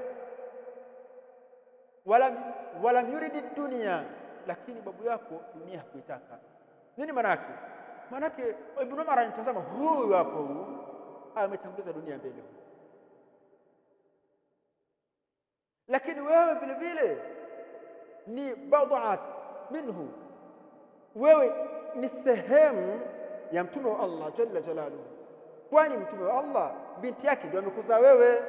Wala yuridi dunia, lakini babu yako dunia hakuitaka. Nini manake? Manake Ibn Umar anitazama, huyu hapo ametanguliza dunia mbele, lakini wewe vile vile ni bad'at minhu, wewe ni sehemu ya mtume wa Allah jalla jalaluhu, kwani mtume wa Allah binti yake ndio amekuzaa wewe.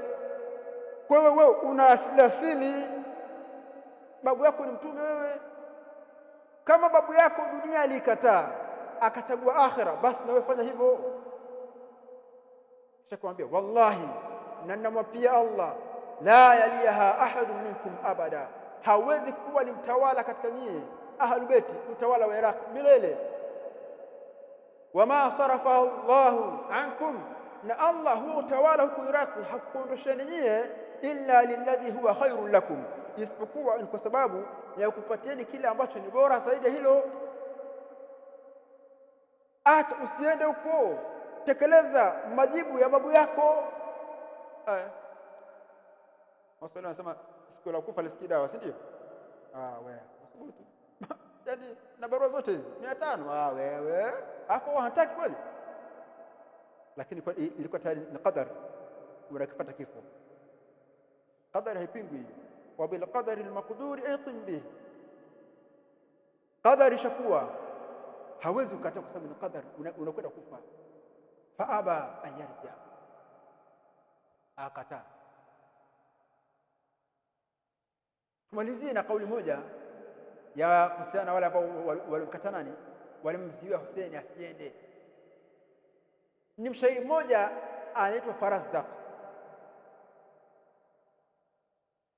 Kwa hiyo wewe una asili, babu yako ni mtume wewe. Kama babu yako dunia alikataa akachagua akhira, basi na wewe fanya hivyo. Kisha kumwambia, wallahi na namwapia Allah, la yaliha ahadun minkum abada, hawezi kuwa ni mtawala katika nyinyi ahlul baiti, mtawala wa Iraq milele. Wama sarafa Allahu ankum, na Allah huwa utawala huko Iraq hakuondosheni nyinyi, illa lilladhi huwa khairun lakum, isipokuwa kwa sababu ya kupatieni kile ambacho ni bora zaidi ya hilo. Acha, usiende huko, tekeleza majibu ya babu yako. Waswahili wanasema siku la kufa lisikii dawa, si ndio? Wewe usubutu yaani na barua zote hizi 500, wewe hapo hataki kweli, lakini kwa ilikuwa tayari ni qadar, unakipata kifo. Qadar haipingwi, wa bil qadari al maqdur iqim bih, qadar ishakuwa, hawezi kukataa kwa sababu ni qadar, unakwenda kufa. Fa aba an yarja, akataa. Tumalizie na kauli moja ya kuhusiana wale ambao walimkataa nani, walimzuia Hussein asiende. Ni mshairi mmoja anaitwa Farazdaq.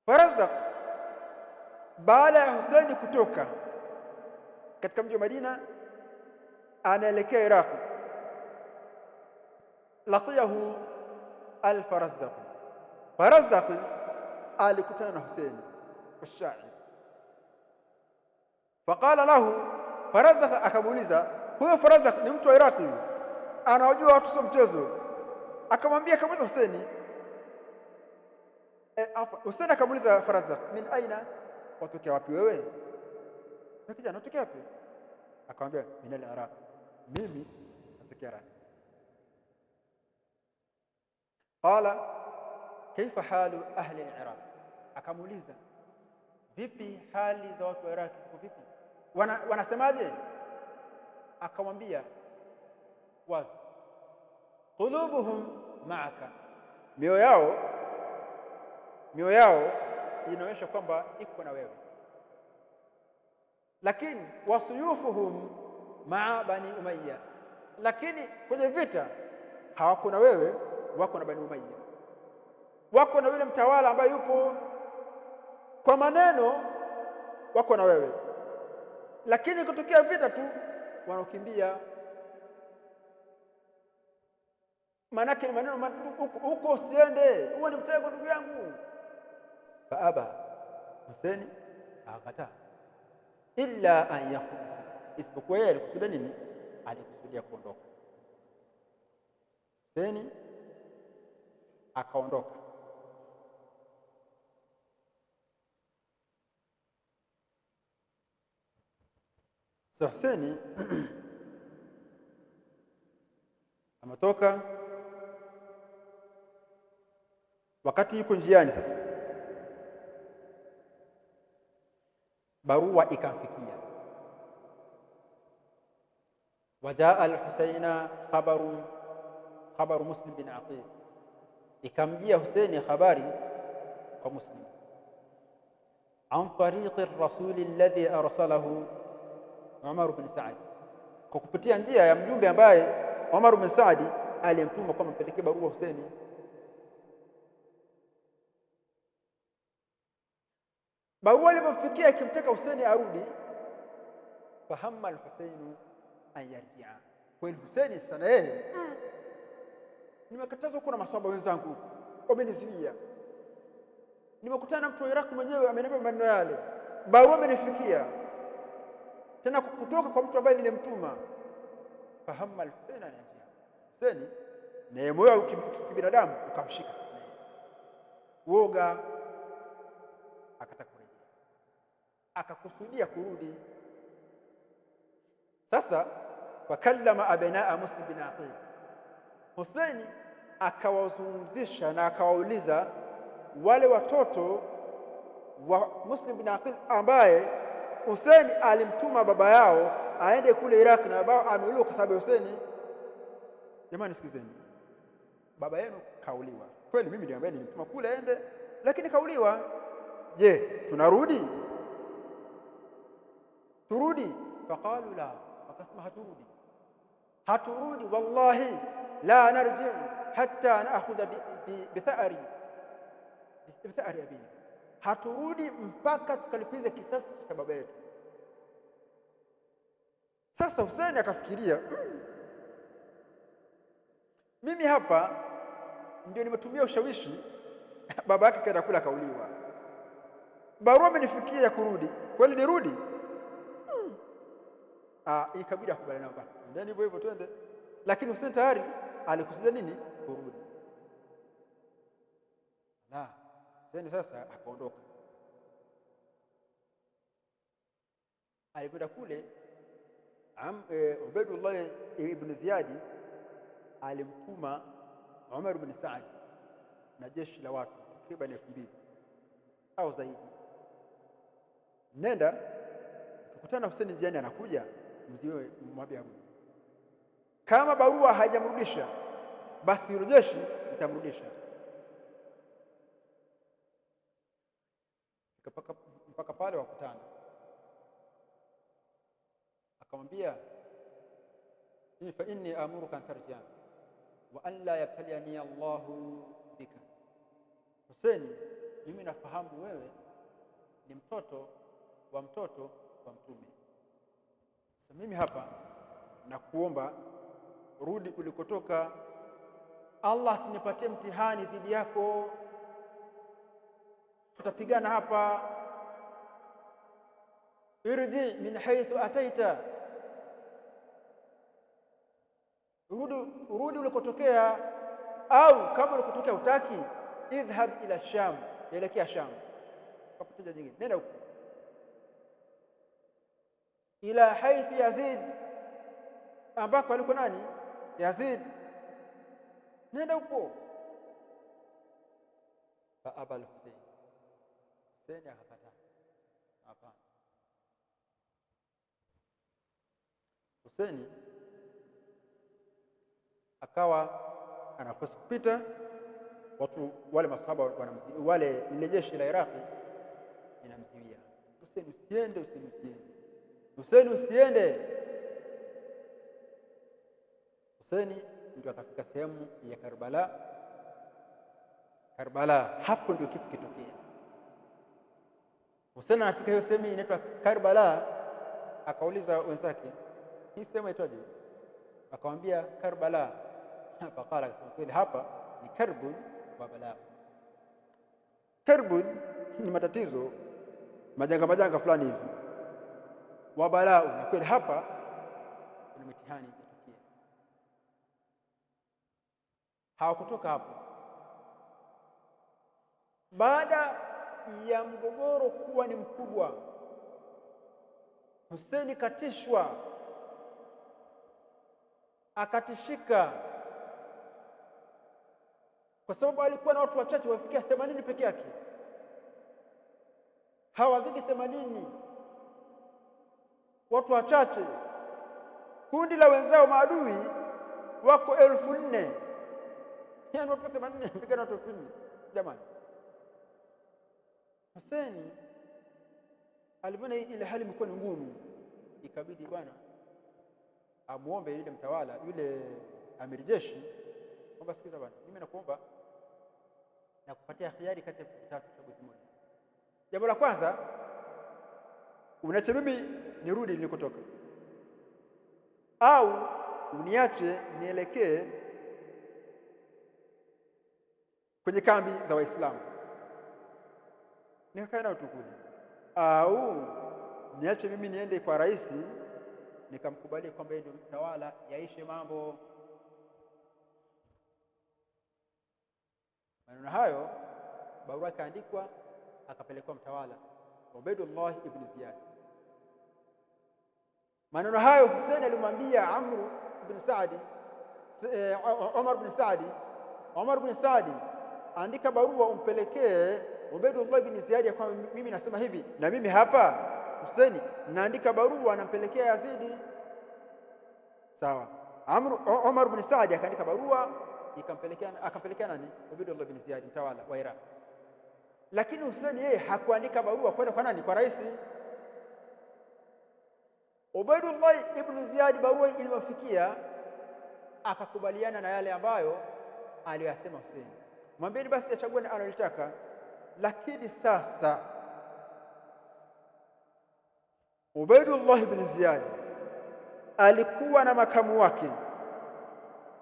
Farazdaq baada ya Hussein kutoka katika mji wa Madina anaelekea Iraq, laqiyahu al-Farazdaq. Farazdaq alikutana na Hussein الشاعر فقال له Farazdaq, akamuuliza huyo Farazdaq ni mtu wa Iraq, anajua watu sio mchezo. Akamwambia kama Hussein, Hussein akamuuliza Farazdaq, min aina, watokea wapi wewe? Kijana, unatokea wapi? Akamwambia min al-Iraq, mimi natokea Iraq. Qala kaifa halu ahli al-Iraq, akamuuliza vipi hali za watu wa Iraq, siko vipi, wanasemaje? Akamwambia wazi, qulubuhum ma'aka, mioyo yao inaonyesha kwamba iko na wewe, lakini wasuyufuhum ma'a bani Umayya, lakini kwenye vita hawako na wewe, wako na bani Umayya, wako na yule mtawala ambaye yupo. Kwa maneno wako na wewe, lakini kutokea vita tu wanakimbia. Manake ni maneno huko, usiende, huo ni mtego ndugu yangu. Faaba Hussein akakataa, illa an yakhruj, isipokuwa yeye alikusudia nini? Alikusudia kuondoka. Hussein akaondoka. Hussein ametoka, wakati yuko njiani sasa, barua ikamfikia Wajaa al-Husaina khabaru Muslim bin Aqil, ikamjia Husaini habari kwa Muslim, an tariqi rasuli alladhi arsalahu Umar bin Saad, kwa kupitia njia ya mjumbe ambaye Umar bin Saad aliyemtuma kwamba mpelekee barua Husaini. Barua ilipomfikia ikimtaka Husaini arudi, fahamma al-Husainu an yarjia. Kweli Husaini sana yeye, nimekatazwa kuna maswahaba wenzangu wameniziwia, nimekutana na mtu wa Iraq mwenyewe ameniambia maneno yale, barua imenifikia tena kutoka kwa mtu ambaye nilimtuma. Fahamma al-Husainu an yarjia, Husaini na moyo wa kibinadamu ukamshika uoga, akataka kurejea, akakusudia kurudi. Sasa fakallama abnaa Muslim bin Aqil, Husaini akawazungumzisha na akawauliza wale watoto wa Muslim bin Aqil ambaye Husaini alimtuma baba yao aende kule Iraq, na baba ameuliwa kwa sababu ya Husaini. Jamani sikizeni, baba yenu kauliwa kweli, mimi ndiye ambaye nilimtuma kule aende, lakini kauliwa. Je, tunarudi? Turudi? Faqalu la, wakasema haturudi, wallahi la narji'u hatta na'khudha bithari abina, haturudi mpaka tukalipize kisasi cha baba yetu. Sasa Husaini akafikiria, mimi hapa ndio nimetumia ushawishi, baba yake kaenda kula kauliwa, barua imenifikia ya kurudi, kweli nirudi? Ikabidi akubaliana nao, ndani hivyo hivyo twende. Lakini Husaini tayari alikusudia nini? Kurudi. Husaini sasa akaondoka. Alipoenda kule, Ubaidullah ibn Ziyadi alimtuma Umar bin Saad na jeshi la watu takriban 2000 au zaidi, nenda ukikutana Husaini njiani anakuja, mziwe mwambie arudi. Kama barua hajamrudisha, basi yule jeshi litamrudisha. Mpaka pale wakutana, akamwambia fa inni amuruka an tarjia wa an la yabtaliani Allahu bika. Husaini, mimi nafahamu wewe ni mtoto wa Mtume. Sasa mimi hapa nakuomba rudi ulikotoka, Allah asinipatie mtihani dhidi yako, tutapigana hapa. Irji min haythu ataita, rudi ulikotokea, au kama ulikotokea utaki, idhhab ila Sham, elekea Sham. Kapitaja jingine, nenda huko ila haythi Yazid, ambako alikuwa nani? Yazid, nenda huko. Fa abal Husaini akakataa, hapana. Husaini akawa anafasi kupita, watu wale masahaba wanamziwia, wale ile jeshi la Iraqi linamziwia, Husaini usiende, Husaini usiende. Husaini ndio akafika sehemu ya Karbala. Hapo ndio kifo kitokea. Husaini anafika hiyo sehemu inaitwa Karbala, akauliza wenzake, hii sehemu inaitwaje? Akamwambia Karbala. Faqala, akasema kweli hapa ni karbun wa balaa. Karbun ni matatizo, majanga fulani hivi, wa balaa, na kweli hapa kuna mitihani itatukia. Hawakutoka hapo. Baada ya mgogoro kuwa ni mkubwa, Husaini katishwa, akatishika, kwa sababu alikuwa na watu wachache, wafikia 80 peke yake, hawazidi 80, watu wachache. kundi la wenzao maadui wako 4,000, yaani watu 80 mpigana watu 4,000. Jamani, Hussein alipoona ile hali imekuwa ni ngumu, ikabidi bwana amuombe yule mtawala, yule amiri jeshi, kwamba sikiza bwana, mimi nakuomba na kupatia khiari kati ya vitatu, chaguo kimoja. Jambo la kwanza, uniache mimi nirudi nilikotoka, au uniache nielekee kwenye kambi za Waislamu nikakaa nao tukuje, au niache mimi niende kwa rais nikamkubalia kwamba yeye ndio mtawala, yaishe mambo. Maneno hayo barua ikaandikwa, akapelekwa mtawala Ubaidullah ibn Ziyad. Maneno hayo Hussein alimwambia Amr ibn Saadi, Omar ibn Saadi, andika barua umpelekee Ubaidullah ibn Ziyad ya kwamba mimi nasema hivi, na mimi hapa Hussein naandika barua nampelekea Yazidi. Sawa. Omar ibn Saadi akaandika barua akampelekea nani? Ubaidullah ibn Ziyad, mtawala wa Iraq. Lakini Hussein yeye hakuandika barua kwenda kwa nani? Kwa rais. Ubaidullah ibn Ziyad barua ilimfikia, akakubaliana na yale ambayo aliyasema Hussein. Mwambieni basi achague analotaka. Lakini sasa Ubaidullah ibn Ziyad alikuwa na makamu wake,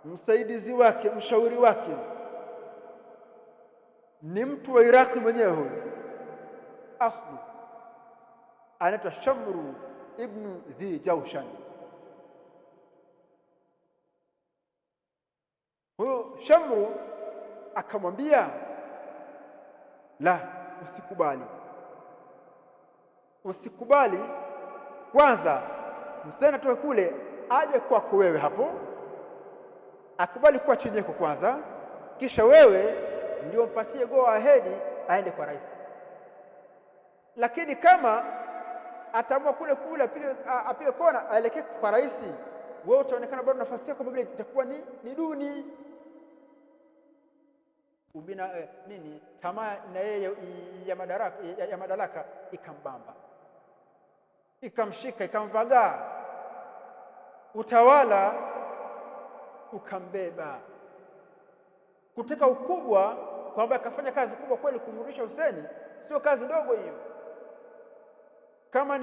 msaidizi wake, mshauri wake, ni mtu wa Iraqi mwenyewe huyo asli, anaitwa Shamru ibn Dhi Jawshan. Huyo Shamru akamwambia, la, usikubali kwanza Hussein atoke kule aje kwako wewe, hapo akubali kuwa chini yako kwanza, kisha wewe ndio mpatie go ahead aende kwa rais. Lakini kama ataamua kule apige kona aelekee kwa rais, wewe utaonekana bado nafasi yako vile itakuwa ni duni. Ubina tamaa na yeye ya madaraka ikambamba, ikamshika, ikamvagaa, utawala ukambeba, kutaka ukubwa, kwamba akafanya kazi kubwa kweli kumrudisha Hussein. Sio kazi ndogo hiyo. Kama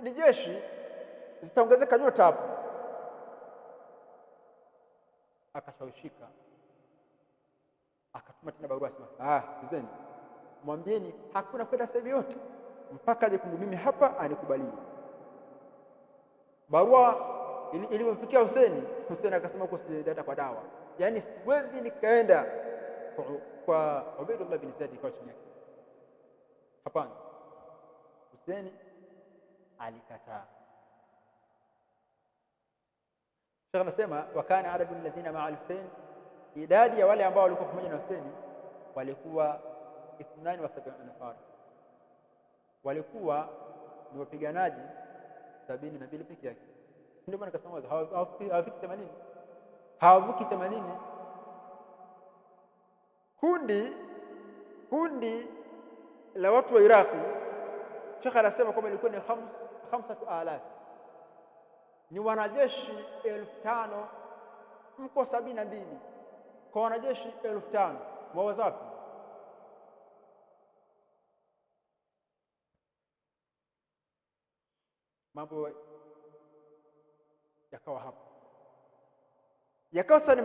ni jeshi zitaongezeka nyota hapo. Akashawishika, akatuma tena barua, sema sikizeni, mwambieni hakuna kwenda sehemu yote mpaka aje kwangu mimi hapa anikubalie. Barua ilimfikia Hussein. Hussein akasema huko sijaenda kwa dawa, yaani siwezi nikaenda kwa Ubaidullah bin Ziyad kwa chini yake, hapana. Hussein alikataa. Sheikh anasema wakana adadu alladhina ma'a al-Hussein, idadi ya wale ambao walikuwa pamoja na Hussein walikuwa 72 faris, walikuwa ni wapiganaji 72 peke yake. Ndio maana nikasema hawafiki 80, hawavuki 80. Kundi la watu wa Iraqi, Sheikh anasema kwamba ilikuwa ni 5,000, ni wanajeshi 5,000, mko 72 kwa wanajeshi 5,000, mwawaza wapi? Mambo yakawa hapo, yakawa sasa ni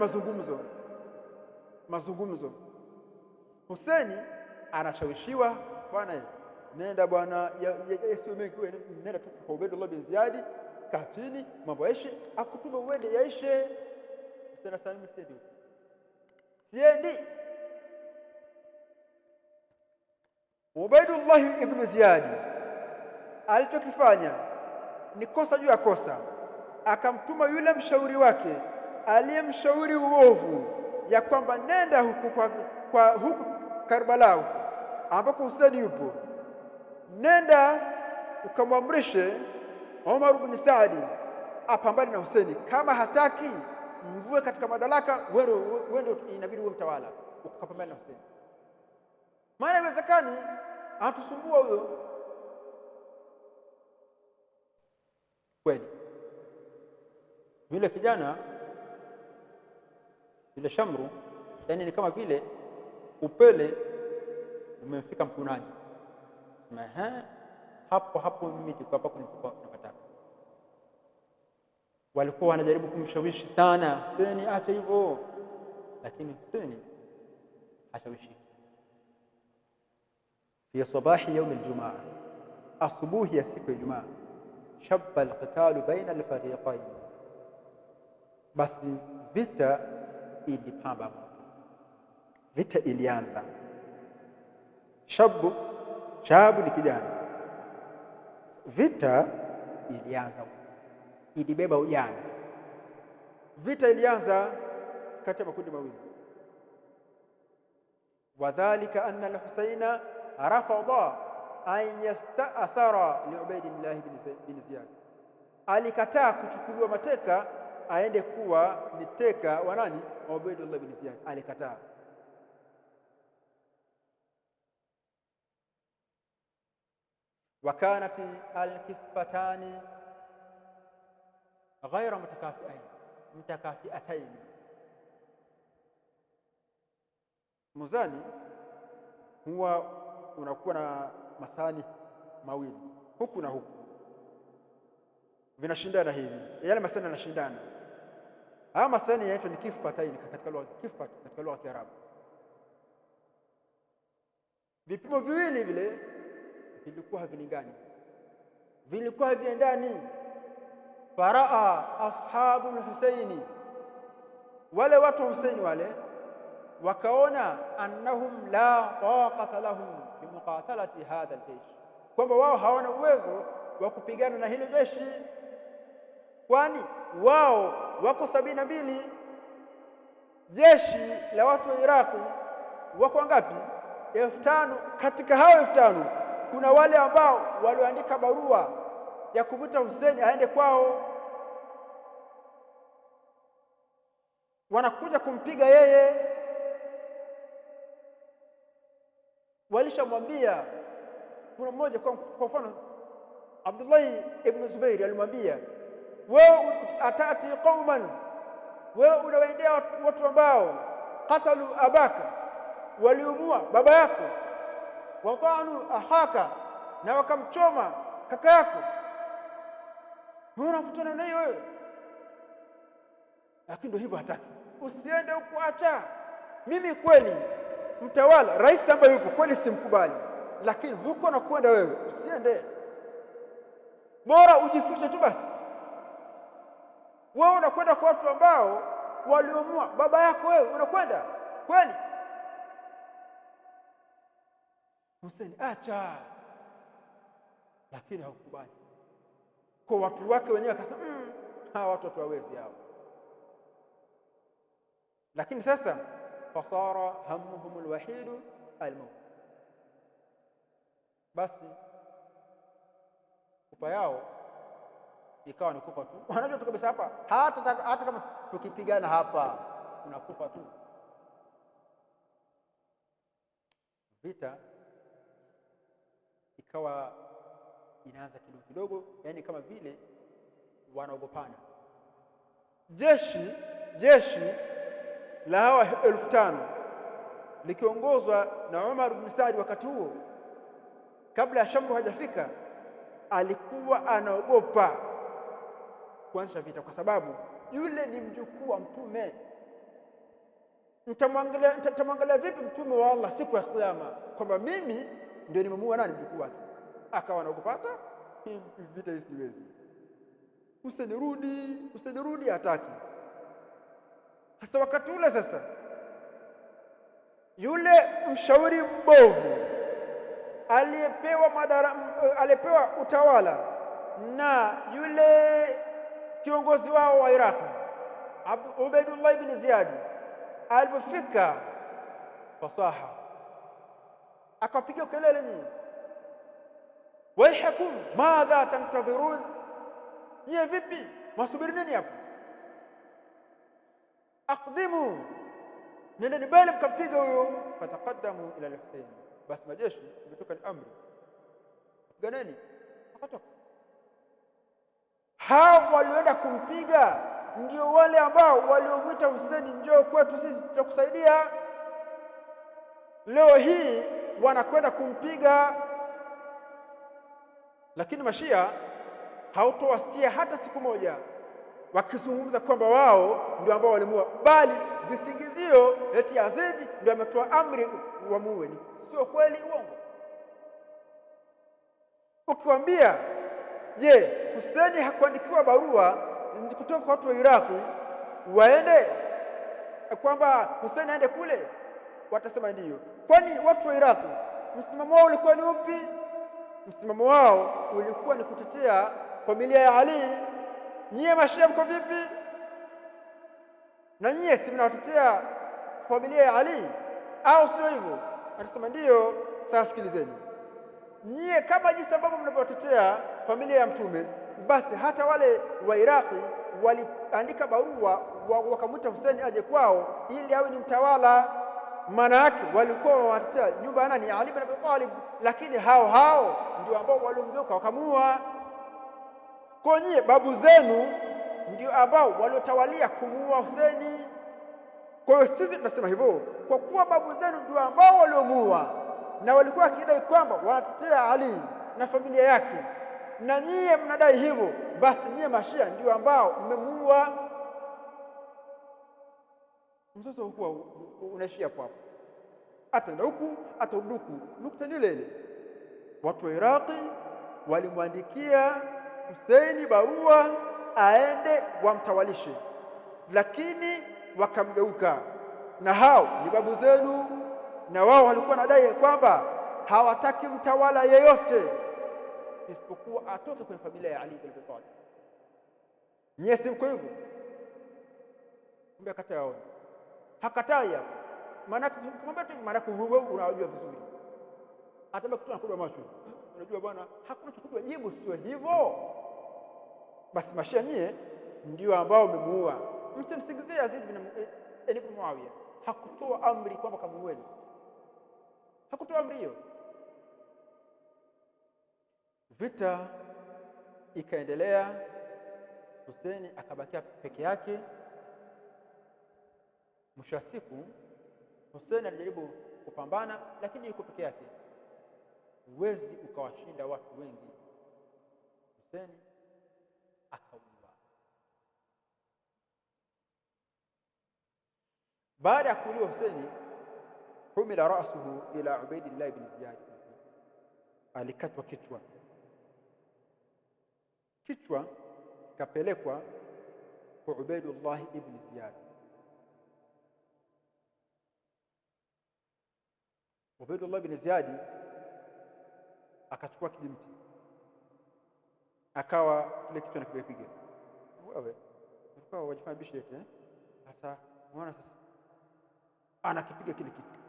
mazungumzo. Hussein anashawishiwa, bwana nenda bwana, sio mengi, nenda tu kwa Ubaidullah bin Ziyad, kaa chini, mambo yaishe, akutuma uende yaishe. Hussein asema mimi siendi. Ubaidullah ibn Ziyad alichokifanya ni kosa juu ya kosa. Akamtuma yule mshauri wake aliyemshauri uovu, ya kwamba nenda huku Karbala ambako Hussein yupo, nenda ukamwamrishe Omar ibn Saadi apambane na Hussein. Kama hataki mvue katika madaraka, wewe ndio inabidi uwe mtawala ukapambane na Hussein. Maana haiwezekani anatusumbua huyo. Kweli yule kijana yule Shamru, yani ni kama vile upele umemfika mkunani. Sema hapo mimi niko hapa kunipata. Walikuwa wanajaribu kumshawishi sana Hussein acha hivyo, lakini Hussein hashawishi. Fi sabahi yawm aljumaa, asubuhi ya siku ya Ijumaa, shabba alqitalu baina alfariqain, basi vita ilipamba moto, vita ilianza. Shabu ni kijana, vita ilianza, ilibeba ujana. Vita ilianza kati ya makundi mawili. Wadhalika anna al-Husaina rafadha an yasta'sara li Ubaydillah bin Ziyad, alikataa kuchukuliwa mateka aende kuwa miteka wa nani? Wa Ubaydullah bin Ziyad, alikataa. وكانت الكفتان غير متكافئتين. Muzani huwa unakuwa na masani mawili huku na huku, vinashindana hivi, yale masani yanashindana. Haya masani yanaitwa ni kifataini katika lugha ya Kiarabu. Vipimo viwili vile vilikuwa havilingani, vilikuwa haviendani. Faraa ashabu al-Husaini, wale watu wa Husaini wale wakaona annahum la taqata lahum bimuqatalati hadha al-jaysh, kwamba wao hawana uwezo wa kupigana na hilo jeshi, kwani wao wako 72. Jeshi la watu wa Iraqi wako ngapi? 5000. Katika hao 5000 kuna wale ambao walioandika barua ya kumwita Hussein aende kwao, wanakuja kumpiga yeye. Walishamwambia, kuna mmoja kwa mfano Abdullah ibn Zubair alimwambia, wewe atati qauman, wewe unawaendea watu ambao qatalu abaka, waliumua baba yako, watanu ahaka, na wakamchoma kaka yako, wewe unafutana naye wewe. Lakini ndio hivyo, hataki usiende huko, acha mimi. Kweli mtawala rais ambaye yuko kweli simkubali, lakini huko nakwenda wewe usiende, bora ujifiche tu basi. Wewe unakwenda kwa watu ambao waliumua baba yako, wewe unakwenda kweli? Hussein acha, lakini hakukubali. Kwa watu wake wenyewe akasema hawa watu hawawezi hao. Lakini sasa fasara hammuhum alwahid almaut, basi kufa yao ikawa ni kufa tu. Wanajua tu kabisa hapa hata kama tukipigana hapa tunakufa tu. Vita ikawa inaanza kidogo kidogo, yani kama vile wanaogopana. Jeshi la hawa 5000 likiongozwa na Umar ibn Saad, wakati huo kabla ya Shamru hajafika, alikuwa anaogopa kuanzisha vita, kwa sababu yule ni mjukuu wa Mtume. Nitamwangalia vipi Mtume wa Allah siku ya Kiyama kwamba mimi ndio nimemuua nani? Mjukuu wake. Akawa anaogopata vita isiwezi. Usinirudi, hataki. Sasa wakati ule sasa, yule mshauri mbovu aliyepewa utawala na yule kiongozi wao wa Iraq Ubaydullah ibn Ziyad, alipofika fasaha akapiga kelele nyingi, waihakum madha tantadhirun, nyie vipi Mwasubiri nini hapo? Aqdimu, nendeni mbele mkampiga huyo. Fataqaddamu ila al-Husayn, basi majeshi imetoka ni amri, piganeni. Wakatoka hao walioenda kumpiga, ndio wale ambao waliomwita Husaini, njoo kwetu sisi tutakusaidia. Leo hii wanakwenda kumpiga, lakini Mashia hautowasikia hata siku moja wakizungumza kwamba wao ndio ambao walimuua, bali visingizio eti Yazidi ndio ametoa amri wamuue. Sio kweli, uongo. Ukiwaambia je, Husaini hakuandikiwa barua kutoka kwa watu wa Iraki waende kwamba Husaini aende kule, watasema ndiyo. Kwani watu wa Iraki msimamo wao ulikuwa ni upi? Msimamo wao ulikuwa ni kutetea familia ya Ali. Nyie Mashia mko vipi? Na nyie si mnawatetea familia ya Ali au sio hivyo? Atasema ndiyo. Sasa sikilizeni, nyie kama jinsi ambavyo mnavyotetea familia ya Mtume, basi hata wale wa Iraki waliandika barua wakamwita Husaini aje kwao ili awe ni mtawala. Maana yake walikuwa wanatetea nyumba ya nani? Ali bin Abi Talib, lakini hao ndio ambao waliomgeuka wakamua. Kwa nyie babu zenu ndio ambao waliotawalia kumuua Husaini. Kwa hiyo sisi tunasema hivyo kwa kuwa babu zenu ndio ambao waliomuua na walikuwa wakidai kwamba wanatetea Ali na familia yake, na nyie mnadai hivyo, basi nyie Mashia ndio ambao mmemuua. Mzozo hukuwa unaishia hapo hapo, ataenda huku atarudi huku, nukta ni ile ile. Watu wa Iraki walimwandikia Husaini barua aende wamtawalishe, lakini wakamgeuka, na hao ni babu zenu, na wao walikuwa nadai kwamba hawataki mtawala yeyote isipokuwa atoke kwenye familia ya Ali bin Abi Talib. Nyie si mko hivyo? Kumbe akataa yao, hakatai hapo. Maana kumwambia tu, maana wewe unajua vizuri, hata kitu anakuwa macho, unajua bwana, hakuna chukua jibu, sio hivyo. Basi Mashia nyie ndio ambao umemuua. Msimsingizie Yazid ibn Muawiya, hakutoa amri kwamba kamuueni, hakutoa amri hiyo. Vita ikaendelea, Husaini akabakia peke yake. Mwisho wa siku Husaini alijaribu kupambana, lakini yuko peke yake, huwezi ukawashinda watu wengi. Husaini akauawa. Baada ya kuuliwa Husaini, humila rasuhu ila Ubaidillah ibn Ziyad, alikatwa kichwa kapelekwa kwa Ubaidullah ibn Ziyad. Ubaidullah ibn Ziyad akachukua kijimti, akawa kile kichwa anakipiga. Wewe ulikuwa wajifanya bishete sasa, unaona sasa anakipiga kile kitu.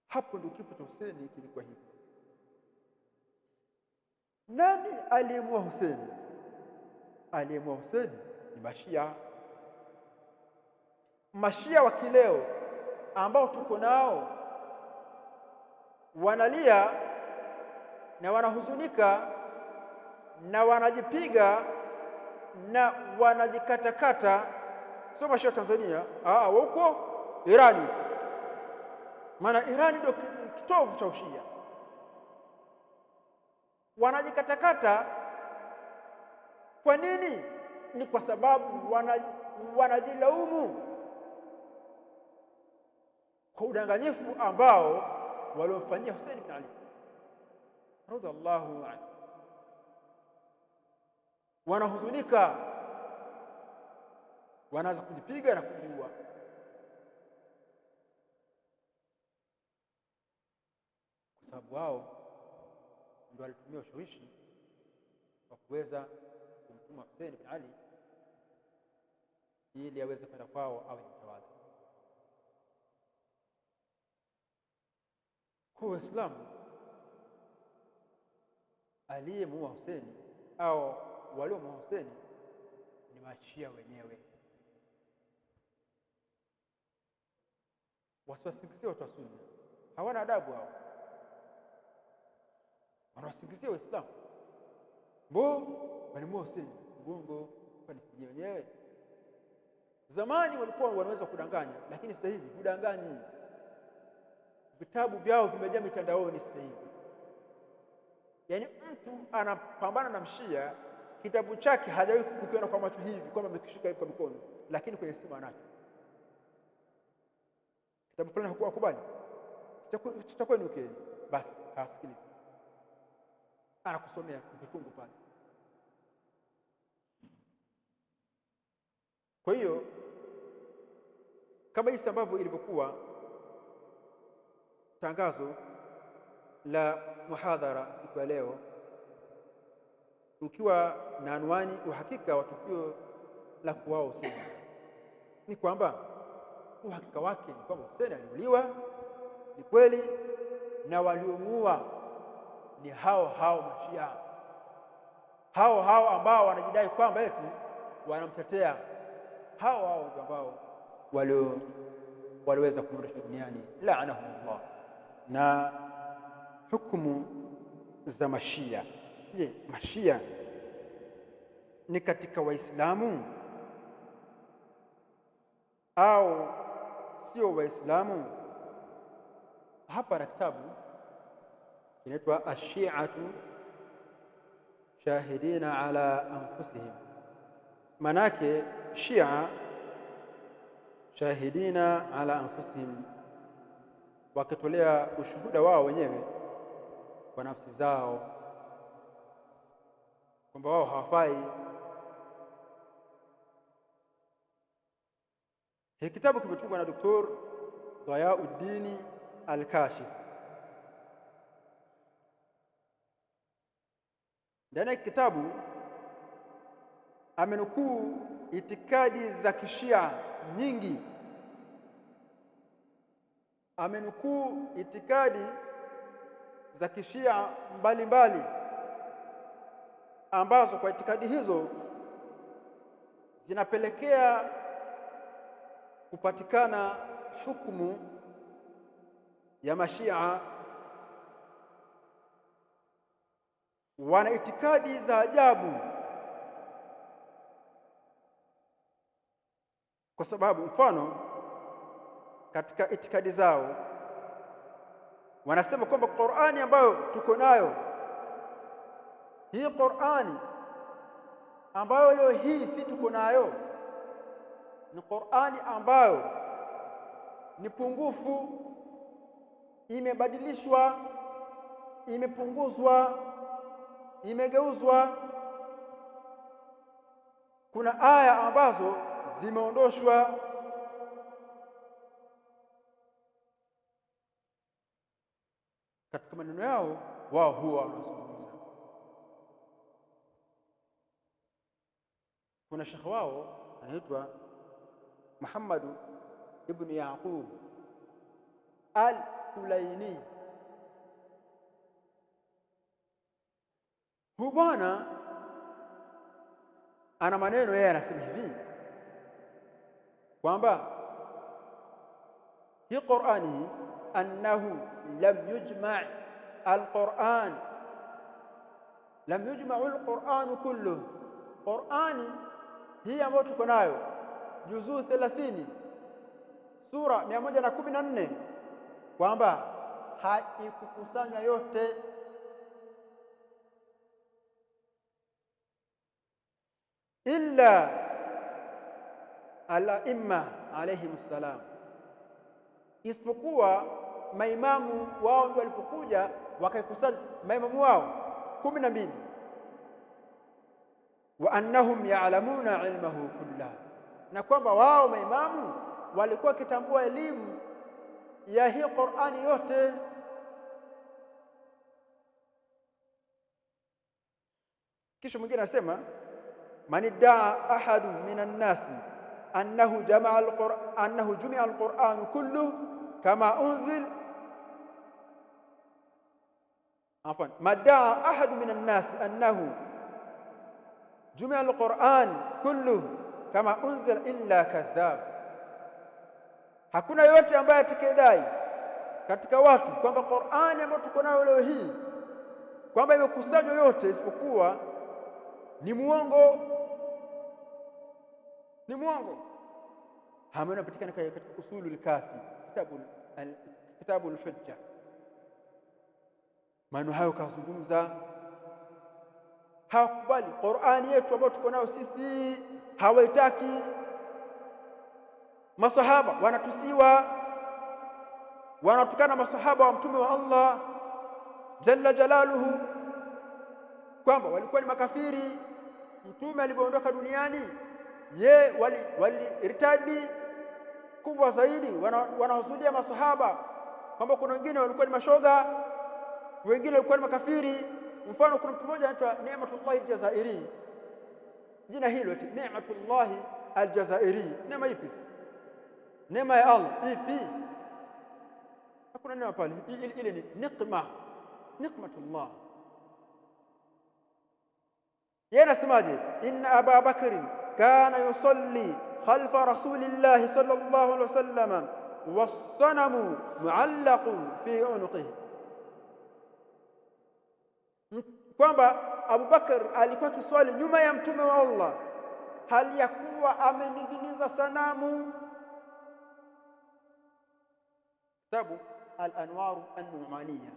Hapo ndio kifo cha Husaini kilikuwa hivyo. Nani aliyemua Husaini? Aliyemua Husaini ni Mashia. Mashia wa kileo ambao tuko nao wanalia na wanahuzunika na wanajipiga na wanajikatakata. Sio Mashia wa Tanzania, huko Irani, maana Irani ndio kitovu cha Ushia. Wanajikatakata. Kwa nini? Ni kwa sababu wanajilaumu kwa udanganyifu ambao waliofanyia Husaini bin Ali radhiallahu anhu. Wanahuzunika, wanaanza kujipiga na kujiua. Kwa sababu wao ndio walitumia ushawishi wa kuweza kumtuma Husaini bin Ali ili aweze kwenda kwao awe mtawala. Kwa Uislamu, aliyemuua Husaini au waliomuua Hussein ni Mashia wenyewe. Wasiwasingizie watu wa Sunna, hawana adabu hao, wanawasingizia Waislamu walimuua Hussein. Uongo, kwani si wenyewe? Zamani walikuwa wanaweza kudanganya, lakini sasa hivi hudanganyi. Vitabu vyao vimejaa mitandaoni sasa hivi. Yaani mtu anapambana na mshia, kitabu chake hajawahi kukiona kwa macho hivi kwamba amekishika hivi kwa mikono, lakini kwenye simu anacho kitabu fulani. Hakuwa kubali sitakuwa ni okay, basi hasikilizi, anakusomea kifungu pale. Kwa hiyo kama jinsi ambavyo ilivyokuwa tangazo la muhadhara siku ya leo, ukiwa na anwani uhakika wa tukio la kuuawa Hussein, ni kwamba uhakika wake ni kwamba Hussein aliuliwa, ni kweli, na waliomuua ni hao hao Mashia, hao hao ambao wanajidai kwamba eti wanamtetea, hao hao ambao waliweza kumrudisha duniani, la'anahumullah. Na hukumu za Mashia, je, Mashia ni katika Waislamu au sio Waislamu? Hapa na kitabu kinaitwa Ashiatu Shahidina ala anfusihim. Manake Shia shahidina ala anfusihim, wakitolea ushuhuda wao wenyewe kwa nafsi zao kwamba wao hawafai. Hii kitabu kimetungwa na Dr. Dayauddin Al-Kashif. Ndani ya kitabu amenukuu itikadi za Kishia nyingi, amenukuu itikadi za Kishia mbalimbali ambazo kwa itikadi hizo zinapelekea kupatikana hukumu ya Mashia. Wana itikadi za ajabu, kwa sababu mfano katika itikadi zao wanasema kwamba Qur'ani ambayo tuko nayo, hii Qur'ani ambayo leo hii si tuko nayo, ni Qur'ani ambayo ni pungufu, imebadilishwa, imepunguzwa, imegeuzwa. Kuna aya ambazo zimeondoshwa. Katika maneno yao wao huwa wanazungumza. Kuna shekhi wao anaitwa Muhammad ibn Yaqub Al-Kulaini. Huyu bwana ana maneno, yeye anasema hivi kwamba hii Qur'ani annahu lam yujma' al-Qur'an, lam yujma'u al-Qur'an kulluhu. Qur'ani hii ambayo tuko nayo juzuu 30 sura 114, kwamba haikukusanywa yote, illa al-a'imma alayhimus salam, isipokuwa maimamu wao ndio walipokuja wakaikusanya, maimamu wao 12, wa annahum ya'lamuna ilmahu kullahu, na kwamba wao maimamu walikuwa kitambua elimu ya hii Qur'ani yote. Kisha mwingine anasema man idda'a ahadun minan nasi annahu jama'a al-Qur'an, annahu jumi'a al-Qur'an kulluhu kama unzil, afwan, madda'a ahadun minan nasi annahu jumia al-Qur'an kullu kama unzila illa kadhab, hakuna yote ambaye atakayedai katika watu kwamba Qur'ani ambayo tuko nayo leo hii kwamba imekusanywa yote isipokuwa ni muongo, ni muongo. Hamna inapatikana katika usulul kafi, kitabul hujja. Maana hayo kazungumza, hawakubali Qur'ani yetu ambayo tuko nayo sisi, hawaitaki. Masahaba wanatusiwa, wanatukana masahaba wa mtume wa Allah jalla jalaluhu kwamba walikuwa ni makafiri. Mtume alipoondoka duniani wali kubwa zaidi, wanahusudia masahaba kwamba kuna wengine walikuwa ni mashoga, wengine walikuwa ni makafiri. Mfano, kuna mtu mmoja anaitwa Ni'matullah al-Jazairi, jina hilo eti Ni'matullah al-Jazairi. Neema ipi? Neema ya Allah ipi? Hakuna neema pale, ile ni niqmatullah. Yeye anasemaje? Inna Aba Bakr kana yusalli khalfa rasulillahi sallallahu alaihi wasallam was-sanamu mu'allaqun fi unuqihi, kwamba Abu Bakar alikuwa kiswali nyuma ya mtume wa Allah hali ya kuwa amening'iniza sanamu. Kitabu al-Anwar an-Nu'maniyya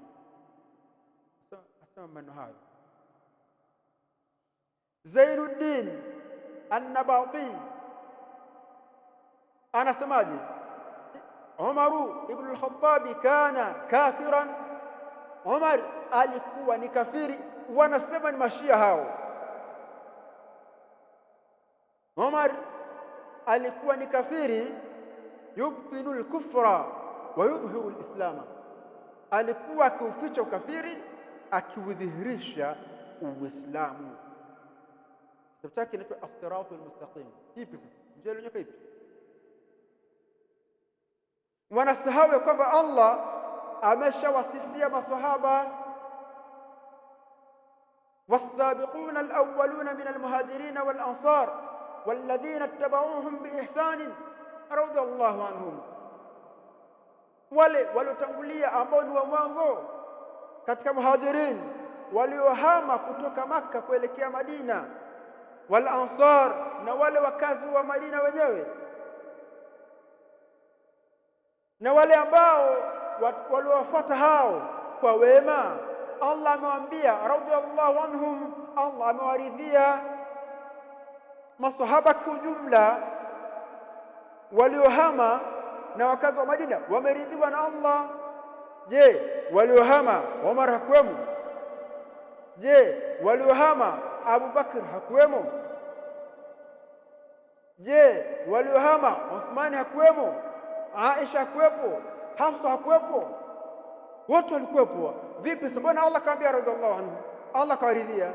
asema maneno hayo. Zainuddin an-Nabati anasemaje? Umaru ibn al-Khattab kana kafiran, Umar alikuwa ni kafiri. Wanasema ni mashia hao. Umar alikuwa ni kafiri, yubtinu al-kufra wa yudhiru al-islam, alikuwa akiuficha ukafiri akiudhihirisha Uislamu. Kitabu chake kinaitwa As-Siratul Mustaqim. Ipi sasa njia iliyonyooka ipi? Wanasahau kwamba Allah ameshawasifia masahaba, was-sabiquna al-awwaluna min al-muhajirin wal-ansar walladhina ittaba'uuhum bi-ihsan radiyallahu anhum, wale waliotangulia ambao ni wa mwanzo katika muhajirin waliohama kutoka Makka kuelekea Madina, wal-ansar na wale wakazi wa Madina wenyewe, na wale ambao waliowafuata hao kwa wema. Allah amewaambia radhiyallahu anhum, Allah amewaridhia. Masahaba kwa jumla waliohama na wakazi wa Madina wameridhiwa na Allah. Je, waliohama Umar hakuwemo? Je, waliohama Abu Bakr hakuwemo? Je, waliohama Uthman hakuwemo? Aisha hakuwepo? Hafsa hakuwepo? Wote walikuwepo. Vipi sasa mbona Allah kaambia radhiallahu anhu, Allah kawaridhia?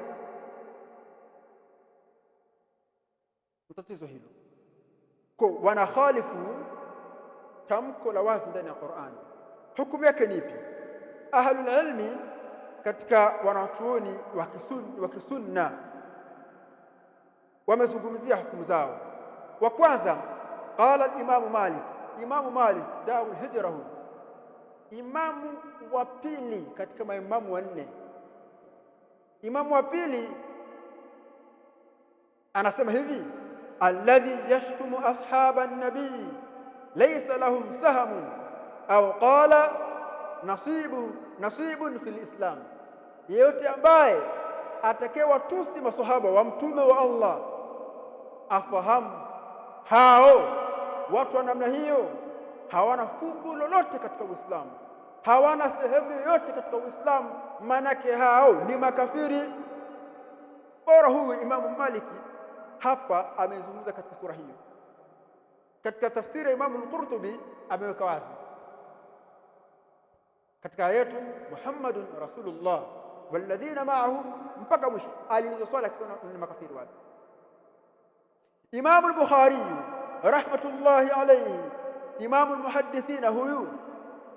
Tatizo hilo kwa wanakhalifu tamko la wazi ndani ya Qur'an. Hukumu yake ni ipi? Ahlul ilmi katika wanachuoni wa kisunna wamezungumzia hukumu zao. Wa kwanza, qala Imamu Malik Darul Hijra, imamu wa pili katika maimamu wanne. Imamu wa pili anasema hivi: alladhi yashtumu ashaban nabii laysa lahum sahamun au qala nasibun fil islam, yeyote ambaye atakayewatusi masahaba wa mtume wa Allah afahamu hao watu wa namna hiyo hawana fungu lolote katika Uislamu, hawana sehemu yoyote katika Uislamu, manake hao ni makafiri. Bora huyu Imamu Maliki hapa amezungumza katika sura hiyo. Katika tafsiri ya Imamu al-Qurtubi ameweka wazi katika ayatu Muhammadun Rasulullah walladhina ma'ahu mpaka mwisho alizo swala akisema ni makafiri wale. Imamu al-Bukhari rahmatullahi alayhi, imamu al-muhaddithina huyu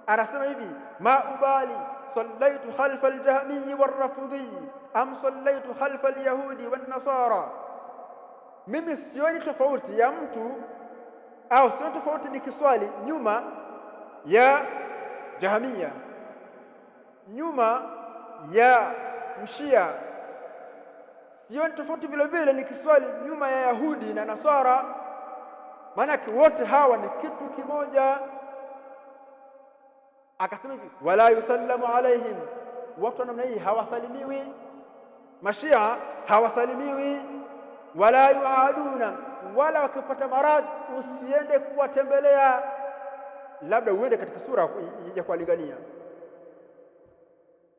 anasema hivi: ma ubali sallaitu khalfa al-jahmi war-rafidhi am sallaitu khalfa al-yahudi wan-nasara mimi sioni tofauti ya mtu au sioni tofauti nikiswali nyuma ya Jahamia, nyuma ya Mshia, sioni tofauti vile vile nikiswali nyuma ya Yahudi na Nasara, maana wote hawa ni kitu kimoja. Akasema hivi, wala yusallamu alaihim, watu wa namna hii hawasalimiwi, Mashia hawasalimiwi, wala yuaduna, wala wakipata maradhi usiende kuwatembelea, labda uende katika sura ya kuwalingania.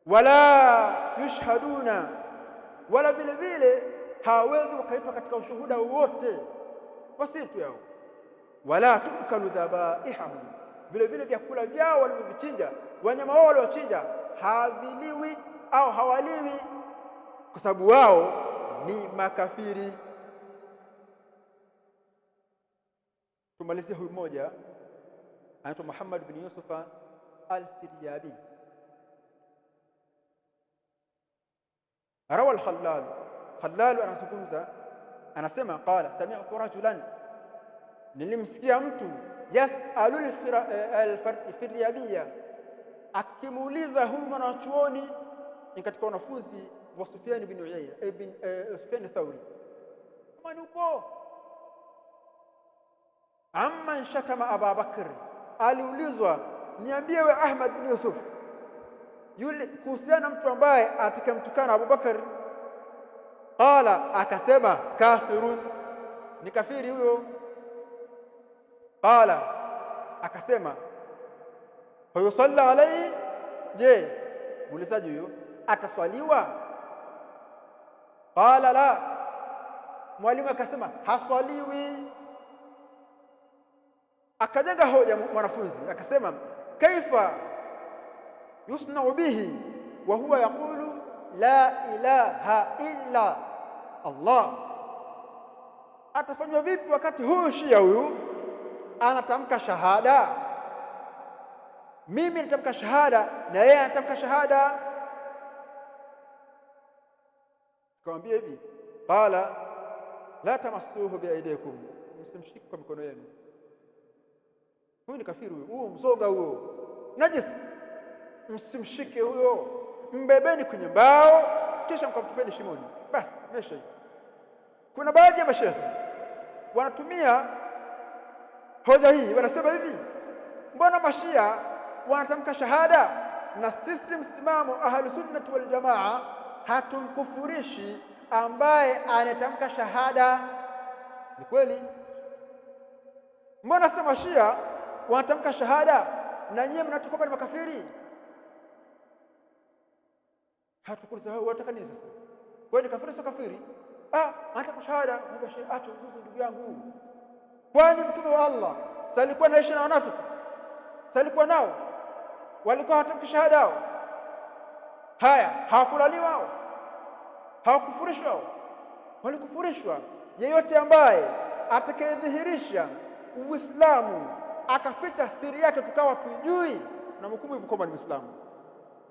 Wala yushhaduna, wala vile vile hawawezi wakaitwa katika ushuhuda wowote wasitu yao. Wala tukalu dhabaihahum, vile vile vyakula vyao walivyovichinja, wanyama wao waliochinja haviliwi au hawaliwi, kwa sababu wao ni makafiri. Tumalizie huyu mmoja anaitwa Muhammad bin Yusuf al-Firyabi. Rawa al-Khallal, Khallal anazungumza, anasema qala sami'tu rajulan, nilimsikia mtu yasalu al-Firyabiyya, akimuuliza huyu mwanachuoni ni katika wanafunzi wa Sufyan bin Uyayna ibn Sufyan Thawri, kama uko amma shatama Abu Bakr, aliulizwa niambie we Ahmad bin Yusuf, yule kuhusiana mtu ambaye atakamtukana Abu Bakr. Qala, akasema kafirun, ni kafiri huyo. Qala, akasema fa yusalla alayhi, je muulizaji huyo ataswaliwa? Qala la, mwalimu akasema haswaliwi. Akajenga hoja mwanafunzi akasema, kaifa yusna'u bihi wa huwa yaqulu la ilaha illa Allah, atafanywa vipi wakati huyu Shia huyu anatamka shahada, mimi natamka shahada na yeye anatamka shahada? Akamwambia hivi, qala la tamassuhu biaidikum, msimshike kwa mikono yenu. Huyu ni kafiri huyo, mzoga huo, najis, msimshike huyo, mbebeni kwenye mbao kisha mkamtupeni shimoni, basi mesha. Kuna baadhi ya mashehe wanatumia hoja hii, wanasema hivi, mbona Mashia wanatamka shahada na sisi msimamo ahli sunnati wal jamaa hatumkufurishi ambaye anatamka shahada? Ni kweli, mbona sasa Mashia wanatamka shahada na nyinyi mnatukopa ni makafiri? Hatukuuliza wewe unataka nini sasa? Wewe ni kafiri sio kafiri? Anataka shahada. Acha uzuzu ndugu yangu, kwani mtume wa Allah salikuwa anaishi na wanafiki? Salikuwa nao, walikuwa hawatamki shahada hao? Haya, hawakulaliwa hao? Hawakufurishwa hao? Walikufurishwa. Yeyote ambaye atakayedhihirisha Uislamu akaficha siri yake tukawa tujui, na mhukumu hivyo kwamba ni Muislamu,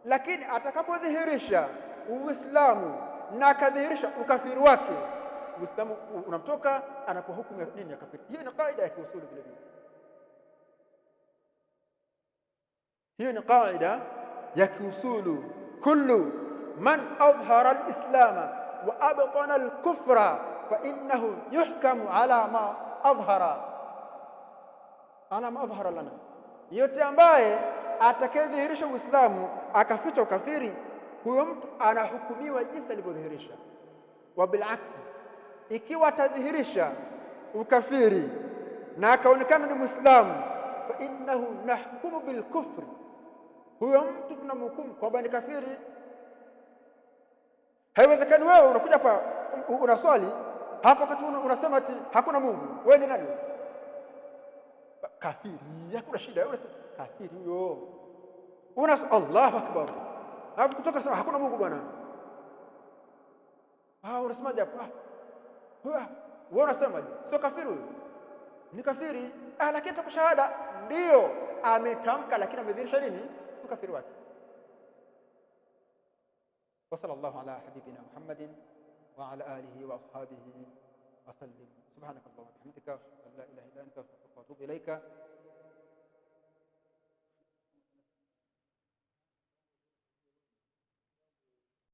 lakini atakapodhihirisha Uislamu na akadhihirisha ukafiri wake, Uislamu unamtoka, anakuwa hukumu ya nini? Ya kafiri. Hiyo ni kaida ya kiusuli vile vile, hiyo ni kaida ya kiusulu. Kullu man adhhara al-islama wa abtana al-kufra fa innahu yuhkamu ala ma adhhara lana, yote ambaye atakayedhihirisha Uislamu akaficha ukafiri, huyo mtu anahukumiwa jinsi alivyodhihirisha. Wa bilaksi, ikiwa atadhihirisha ukafiri na akaonekana ni Muislamu, fa innahu nahkumu bil kufri, huyo mtu tunamhukumu kwamba ni kafiri. Haiwezekani wewe unakuja hapa unaswali hapa wakati unasema ati hakuna Mungu. Wewe ni nani? Kafiri, hakuna shida. Unasema kafiri huyo, Allahu akbar, hapo kutoka sema hakuna Mungu bwana. Unasemaje hapa? Wewe unasemaje? Sio kafiri huyo? Ni kafiri. Lakini toka shahada ndio ametamka, lakini amedhihirisha nini? Ukafiri wake. Wa sallallahu ala habibina Muhammadin wa ala alihi wa ashabihi وسلم. سبحانك اللهم وبحمدك أشهد أن لا إله إلا أنت أستغفرك وأتوب إليك.